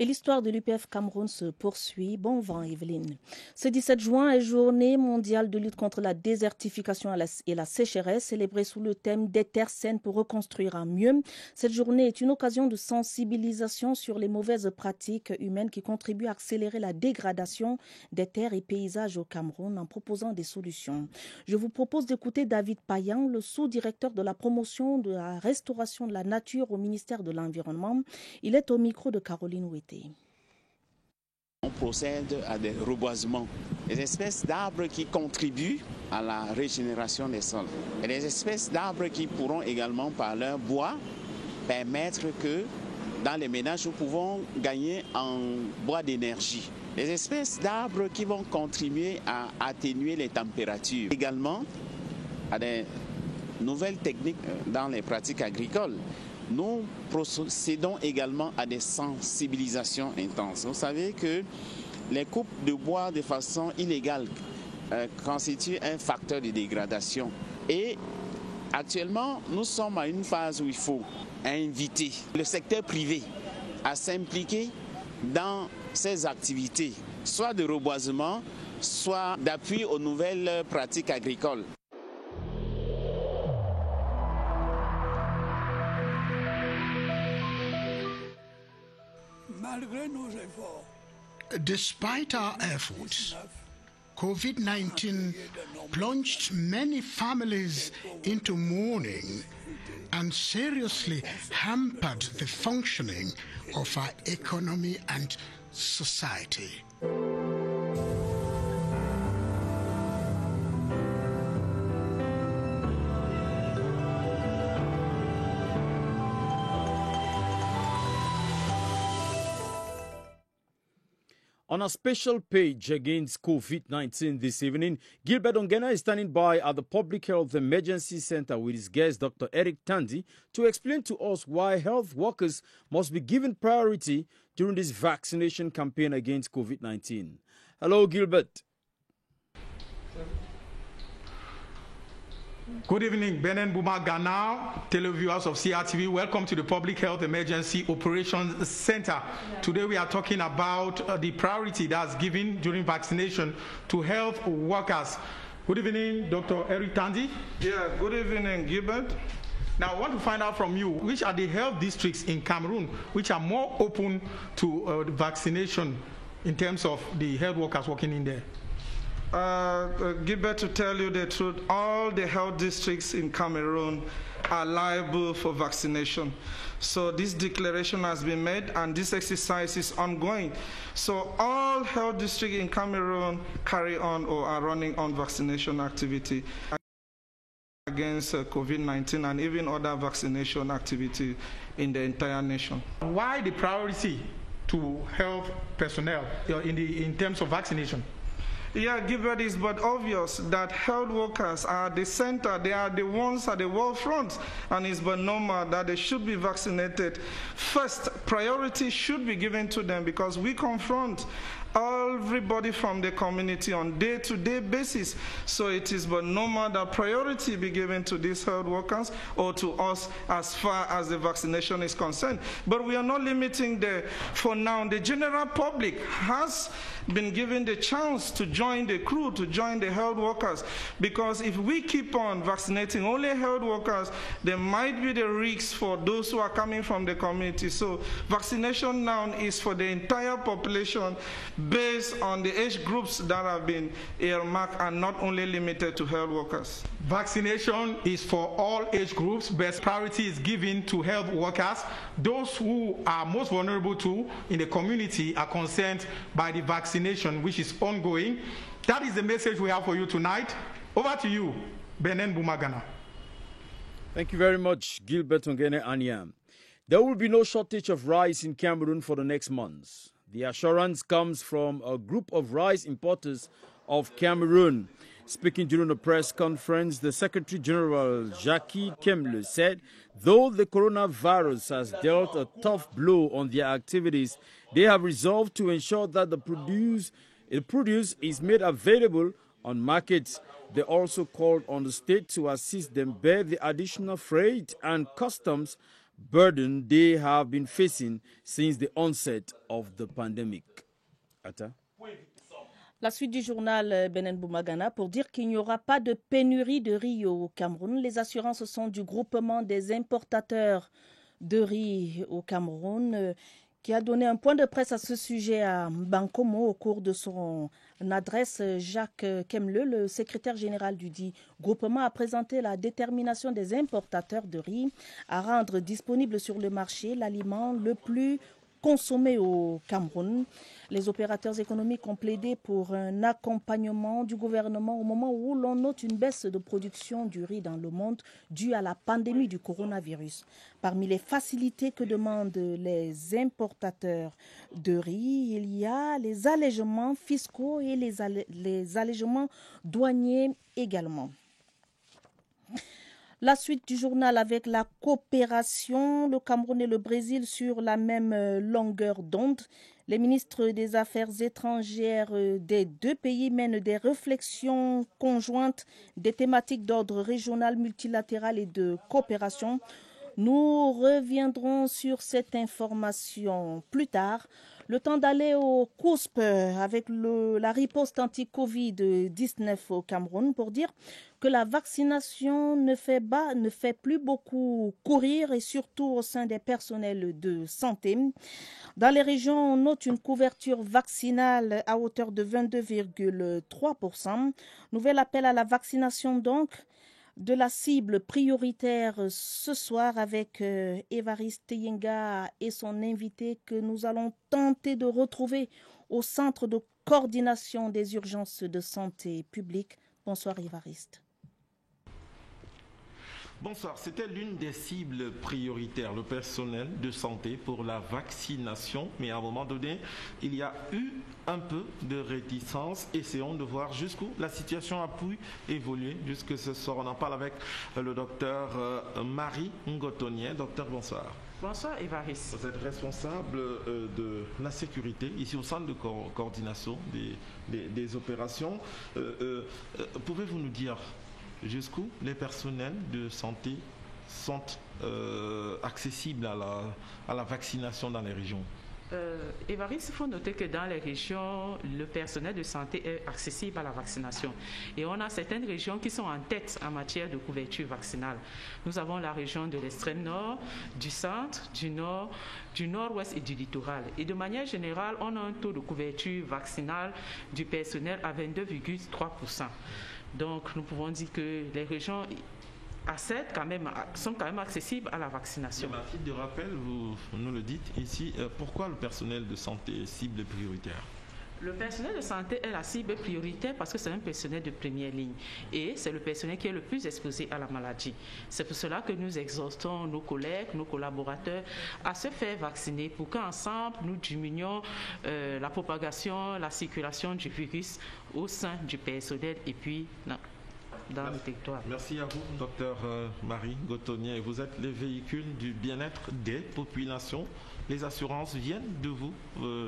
Et l'histoire de l'UPF Cameroun se poursuit. Bon vent, Evelyne. Ce 17 juin est journée mondiale de lutte contre la désertification et la sécheresse, célébrée sous le thème des terres saines pour reconstruire à mieux. Cette journée est une occasion de sensibilisation sur les mauvaises pratiques humaines qui contribuent à accélérer la dégradation des terres et paysages au Cameroun en proposant des solutions. Je vous propose d'écouter David Payan, le sous-directeur de la promotion de la restauration de la nature au ministère de l'Environnement. Il est au micro de Caroline Oué. On procède à des reboisements, des espèces d'arbres qui contribuent à la régénération des sols et des espèces d'arbres qui pourront également par leur bois permettre que dans les ménages nous pouvons gagner en bois d'énergie. Des espèces d'arbres qui vont contribuer à atténuer les températures. Également à des nouvelles techniques dans les pratiques agricoles. Nous procédons également à des sensibilisations intenses. Vous savez que les coupes de bois de façon illégale constituent un facteur de dégradation. Et actuellement, nous sommes à une phase où il faut inviter le secteur privé à s'impliquer dans ces activités, soit de reboisement, soit d'appui aux nouvelles pratiques agricoles. Despite our efforts, COVID-19 plunged many families into mourning and seriously hampered the functioning of our economy and society. On a special page against COVID-19 this evening, Gilbert Ongena is standing by at the Public Health Emergency Center with his guest, Dr. Eric Tandy, to explain to us why health workers must be given priority during this vaccination campaign against COVID-19. Hello, Gilbert. Good evening, Benen Bumagana, televiewers of CRTV. Welcome to the Public Health Emergency Operations Center. Today we are talking about the priority that's given during vaccination to health workers. Good evening, Dr. Eric Tandy. Yeah, good evening, Gilbert. Now I want to find out from you, which are the health districts in Cameroon which are more open to vaccination in terms of the health workers working in there? Gilbert, to tell you the truth, all the health districts in Cameroon are liable for vaccination. So this declaration has been made and this exercise is ongoing. So all health districts in Cameroon carry on or are running on vaccination activity against COVID-19 and even other vaccination activity in the entire nation. Why the priority to health personnel in terms of vaccination? Yeah, Gilbert, it's but obvious that health workers are the center. They are the ones at the war front, and it's but normal that they should be vaccinated. First, priority should be given to them because we confront everybody from the community on day-to-day basis. So it is but normal that priority be given to these health workers or to us as far as the vaccination is concerned. But we are not limiting there. For now, the general public has been given the chance to join the crew, to join the health workers, because if we keep on vaccinating only health workers, there might be the risks for those who are coming from the community. So vaccination now is for the entire population based on the age groups that have been earmarked and not only limited to health workers. Vaccination is for all age groups. Best priority is given to health workers. Those who are most vulnerable to in the community are concerned by the vaccination, which is ongoing. That is the message we have for you tonight. Over to you, Benen Bumagana. Thank you very much, Gilbert Ongene Anyam. There will be no shortage of rice in Cameroon for the next months. The assurance comes from a group of rice importers of Cameroon. Speaking during a press conference, the Secretary General Jackie Kemble said, though the coronavirus has dealt a tough blow on their activities, they have resolved to ensure that the produce is made available on markets. They also called on the state to assist them bear the additional freight and customs burden they have been facing since the onset of the pandemic. Atta? La suite du journal Benen Boumagana pour dire qu'il n'y aura pas de pénurie de riz au Cameroun. Les assurances sont du groupement des importateurs de riz au Cameroun qui a donné un point de presse à ce sujet à Bankomo au cours de son adresse. Jacques Kemble, le secrétaire général du dit groupement, a présenté la détermination des importateurs de riz à rendre disponible sur le marché l'aliment le plus consommé au Cameroun. Les opérateurs économiques ont plaidé pour un accompagnement du gouvernement au moment où l'on note une baisse de production du riz dans le monde due à la pandémie du coronavirus. Parmi les facilités que demandent les importateurs de riz, il y a les allègements fiscaux et les allègements douaniers également. La suite du journal avec la coopération, le Cameroun et le Brésil sur la même longueur d'onde. Les ministres des Affaires étrangères des deux pays mènent des réflexions conjointes des thématiques d'ordre régional, multilatéral et de coopération. Nous reviendrons sur cette information plus tard. Le temps d'aller au COUSP avec la riposte anti-Covid-19 au Cameroun pour dire que la vaccination ne fait plus beaucoup courir et surtout au sein des personnels de santé. Dans les régions, on note une couverture vaccinale à hauteur de 22,3%. Nouvel appel à la vaccination donc de la cible prioritaire ce soir avec Évariste Yenga et son invité que nous allons tenter de retrouver au Centre de coordination des urgences de santé publique. Bonsoir Évariste. Bonsoir, c'était l'une des cibles prioritaires, le personnel de santé pour la vaccination. Mais à un moment donné, il y a eu un peu de réticence. Essayons de voir jusqu'où la situation a pu évoluer jusque ce soir. On en parle avec le docteur Marie Ngotonien. Docteur, bonsoir. Bonsoir Évariste. Vous êtes responsable de la sécurité ici au centre de coordination des opérations. Pouvez-vous nous dire jusqu'où les personnels de santé sont accessibles à la vaccination dans les régions? Évariste, il faut noter que dans les régions, le personnel de santé est accessible à la vaccination. Et on a certaines régions qui sont en tête en matière de couverture vaccinale. Nous avons la région de l'extrême nord, du centre, du nord, du nord-ouest et du littoral. Et de manière générale, on a un taux de couverture vaccinale du personnel à 22,3%. Donc, nous pouvons dire que les régions sont quand même accessibles à la vaccination. À titre de rappel, vous nous le dites ici, pourquoi le personnel de santé est cible prioritaire? Le personnel de santé est la cible prioritaire parce que c'est un personnel de première ligne et c'est le personnel qui est le plus exposé à la maladie. C'est pour cela que nous exhortons nos collègues, nos collaborateurs à se faire vacciner pour qu'ensemble nous diminuions la propagation, la circulation du virus au sein du personnel et puis dans le territoire. Merci à vous, docteur Marie Ngotonien. Vous êtes les véhicules du bien-être des populations. Les assurances viennent de vous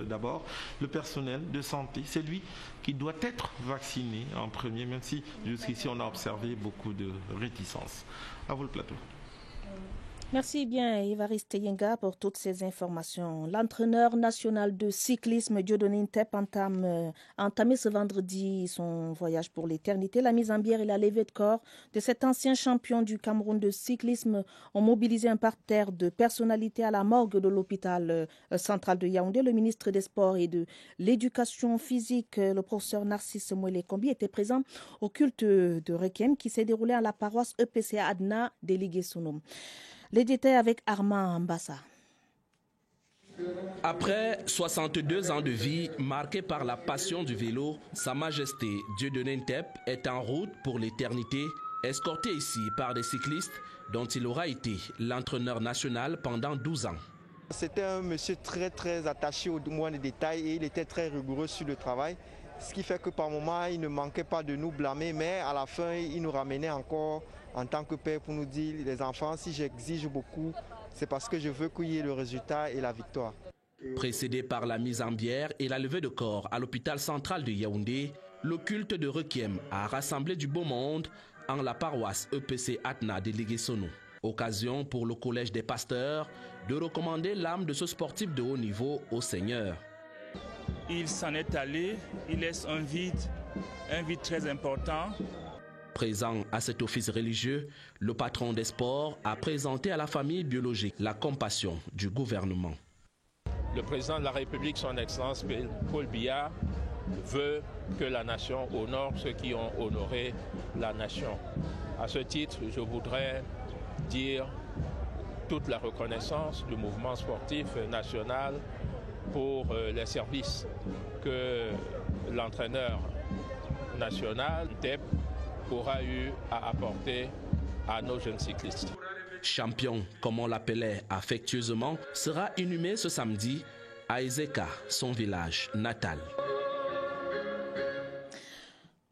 d'abord. Le personnel de santé, c'est lui qui doit être vacciné en premier, même si jusqu'ici on a observé beaucoup de réticence. À vous le plateau. Merci bien Évariste Yenga pour toutes ces informations. L'entraîneur national de cyclisme Dieudonné Ntep a entamé ce vendredi son voyage pour l'éternité. La mise en bière et la levée de corps de cet ancien champion du Cameroun de cyclisme ont mobilisé un parterre de personnalités à la morgue de l'hôpital central de Yaoundé. Le ministre des Sports et de l'Éducation physique, le professeur Narcisse Mouélé-Kombi, était présent au culte de Requiem qui s'est déroulé à la paroisse EPCA Adna délégué Sonom. Les détails avec Armand Ambassa. Après 62 ans de vie marquée par la passion du vélo, Sa Majesté Dieudonné Ntep est en route pour l'éternité, escorté ici par des cyclistes dont il aura été l'entraîneur national pendant 12 ans. C'était un monsieur très attaché aux moindres détails et il était très rigoureux sur le travail. Ce qui fait que par moments, il ne manquait pas de nous blâmer, mais à la fin, il nous ramenait encore en tant que père pour nous dire, les enfants, si j'exige beaucoup, c'est parce que je veux qu'il y ait le résultat et la victoire. Précédé par la mise en bière et la levée de corps à l'hôpital central de Yaoundé, le culte de Requiem a rassemblé du beau monde en la paroisse EPC Atna de Liguessonou. Occasion pour le collège des pasteurs de recommander l'âme de ce sportif de haut niveau au Seigneur. Il s'en est allé, il laisse un vide très important. Présent à cet office religieux, le patron des sports a présenté à la famille biologique la compassion du gouvernement. Le président de la République, son Excellence Paul Biya, veut que la nation honore ceux qui ont honoré la nation. À ce titre, je voudrais dire toute la reconnaissance du mouvement sportif national pour les services que l'entraîneur national, TEP, aura eu à apporter à nos jeunes cyclistes. Champion, comme on l'appelait affectueusement, sera inhumé ce samedi à Ezeka, son village natal.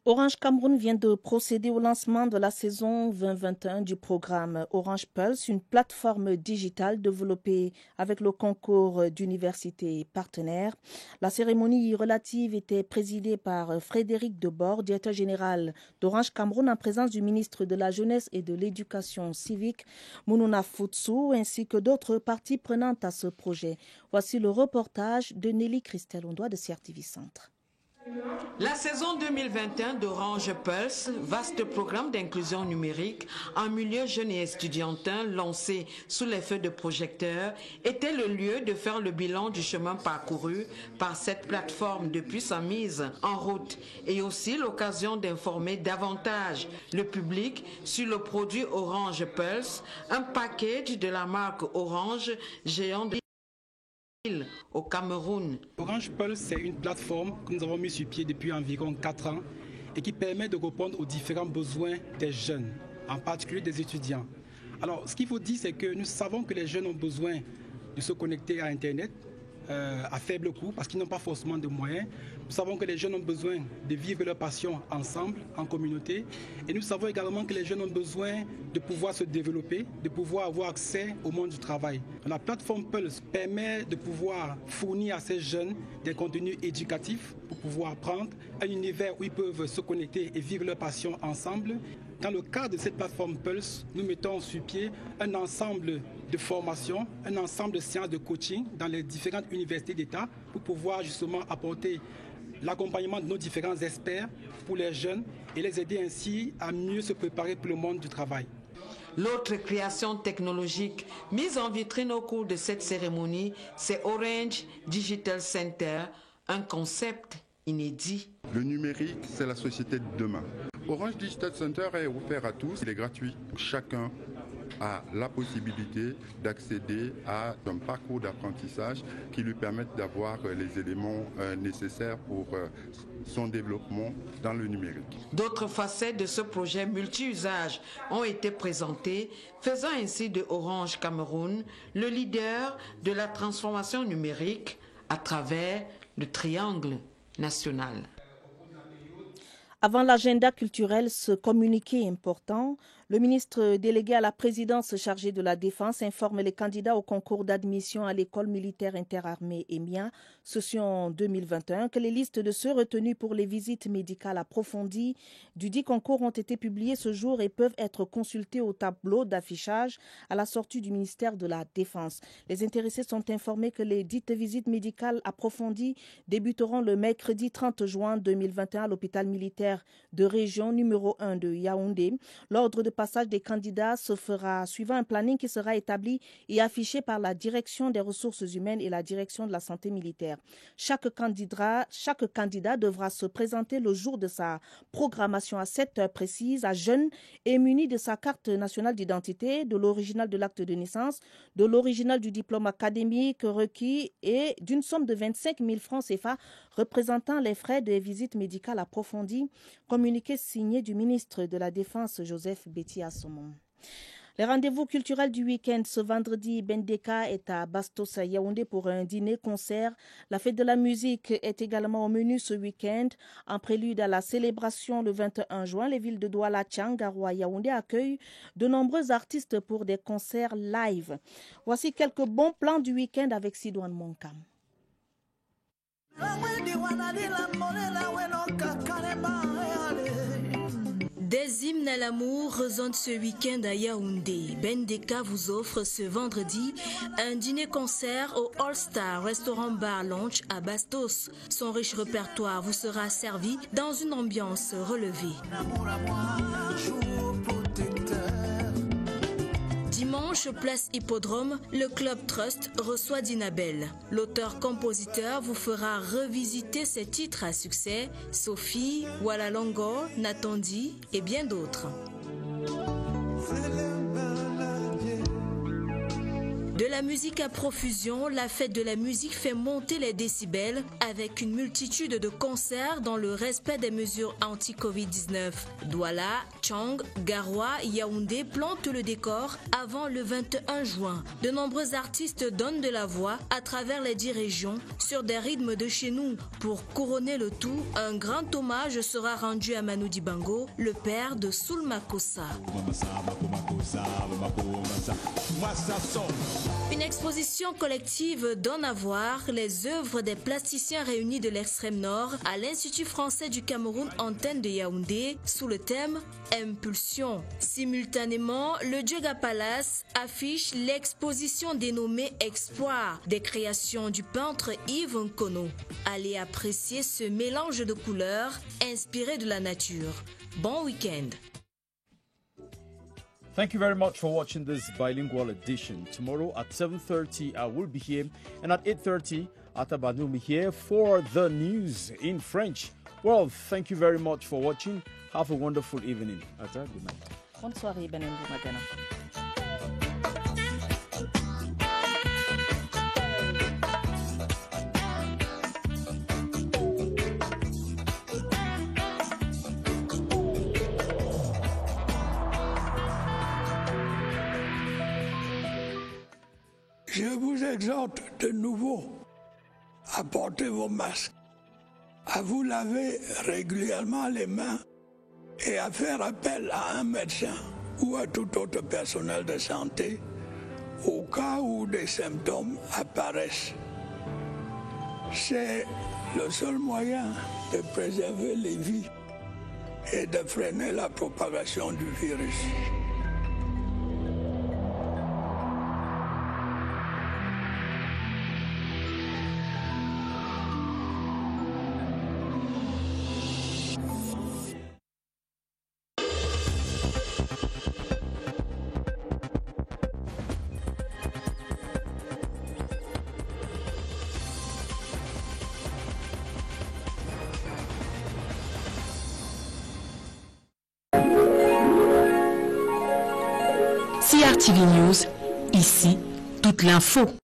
Orange Cameroun vient de procéder au lancement de la saison 2021 du programme Orange Pulse, une plateforme digitale développée avec le concours d'universités partenaires. La cérémonie relative était présidée par Frédéric Debord, directeur général d'Orange Cameroun, en présence du ministre de la Jeunesse et de l'Éducation civique, Mounouna Futsu, ainsi que d'autres parties prenantes à ce projet. Voici le reportage de Nelly Christelle Ondoa de CRTV Centre. La saison 2021 d'Orange Pulse, vaste programme d'inclusion numérique en milieu jeune et estudiantin lancé sous les feux de projecteurs, était le lieu de faire le bilan du chemin parcouru par cette plateforme depuis sa mise en route et aussi l'occasion d'informer davantage le public sur le produit Orange Pulse, un package de la marque Orange, géant de au Cameroun. Orange Pulse, c'est une plateforme que nous avons mis sur pied depuis environ 4 ans et qui permet de répondre aux différents besoins des jeunes, en particulier des étudiants. Alors, ce qu'il faut dire, c'est que nous savons que les jeunes ont besoin de se connecter à Internet à faible coût parce qu'ils n'ont pas forcément de moyens. Nous savons que les jeunes ont besoin de vivre leur passion ensemble, en communauté. Et nous savons également que les jeunes ont besoin de pouvoir se développer, de pouvoir avoir accès au monde du travail. La plateforme Pulse permet de pouvoir fournir à ces jeunes des contenus éducatifs pour pouvoir apprendre un univers où ils peuvent se connecter et vivre leur passion ensemble. Dans le cadre de cette plateforme Pulse, nous mettons sur pied un ensemble de formations, un ensemble de séances de coaching dans les différentes universités d'État pour pouvoir justement apporter l'accompagnement de nos différents experts pour les jeunes et les aider ainsi à mieux se préparer pour le monde du travail. L'autre création technologique mise en vitrine au cours de cette cérémonie, c'est Orange Digital Center, un concept inédit. Le numérique, c'est la société de demain. Orange Digital Center est offert à tous, il est gratuit. Chacun a la possibilité d'accéder à un parcours d'apprentissage qui lui permette d'avoir les éléments nécessaires pour son développement dans le numérique. D'autres facettes de ce projet multi-usage ont été présentées, faisant ainsi de Orange Cameroun le leader de la transformation numérique à travers le triangle national. Avant l'agenda culturel, ce communiqué important, le ministre délégué à la présidence chargé de la Défense informe les candidats au concours d'admission à l'école militaire interarmée EMIA, session 2021, que les listes de ceux retenus pour les visites médicales approfondies du dit concours ont été publiées ce jour et peuvent être consultées au tableau d'affichage à la sortie du ministère de la Défense. Les intéressés sont informés que les dites visites médicales approfondies débuteront le mercredi 30 juin 2021 à l'hôpital militaire de région numéro 1 de Yaoundé. L'ordre de passage des candidats se fera suivant un planning qui sera établi et affiché par la direction des ressources humaines et la direction de la santé militaire. Chaque candidat devra se présenter le jour de sa programmation à 7 heures précises, à jeune et muni de sa carte nationale d'identité, de l'original de l'acte de naissance, de l'original du diplôme académique requis et d'une somme de 25 000 francs CFA représentant les frais de visites médicales approfondies. Communiqué signé du ministre de la Défense Joseph Betty Assomon. Les rendez-vous culturels du week-end ce vendredi, Bendeka est à Bastos à Yaoundé pour un dîner-concert. La fête de la musique est également au menu ce week-end. En prélude à la célébration le 21 juin, les villes de Douala, Tchang, Garoua et Yaoundé accueillent de nombreux artistes pour des concerts live. Voici quelques bons plans du week-end avec Sidouane Monkam. Des hymnes à l'amour résonnent ce week-end à Yaoundé. Bendeka vous offre ce vendredi un dîner-concert au All-Star Restaurant Bar Lounge à Bastos. Son riche répertoire vous sera servi dans une ambiance relevée. Dimanche, place Hippodrome, le Club Trust reçoit Dinabel. L'auteur-compositeur vous fera revisiter ses titres à succès, Sophie, Walla Longo, Natondi et bien d'autres. De la musique à profusion, la fête de la musique fait monter les décibels avec une multitude de concerts dans le respect des mesures anti-Covid-19. Douala, Tchang, Garoua, Yaoundé plantent le décor avant le 21 juin. De nombreux artistes donnent de la voix à travers les 10 régions sur des rythmes de chez nous. Pour couronner le tout, un grand hommage sera rendu à Manu Dibango, le père de Soul Makossa. Une exposition collective donne à voir les œuvres des plasticiens réunis de l'extrême nord à l'Institut français du Cameroun antenne de Yaoundé sous le thème Impulsion. Simultanément, le Djega Palace affiche l'exposition dénommée Exploir des créations du peintre Yves Nkono. Allez apprécier ce mélange de couleurs inspiré de la nature. Bon week-end. Thank you very much for watching this bilingual edition. Tomorrow at 7:30, I will be here, and at 8:30, Atabanu will be here for the news in French. Well, thank you very much for watching. Have a wonderful evening. Ata, good night. Bonne soirée, Benin Magana. Je vous exhorte de nouveau à porter vos masques, à vous laver régulièrement les mains et à faire appel à un médecin ou à tout autre personnel de santé au cas où des symptômes apparaissent. C'est le seul moyen de préserver les vies et de freiner la propagation du virus. CRTV News, ici, toute l'info.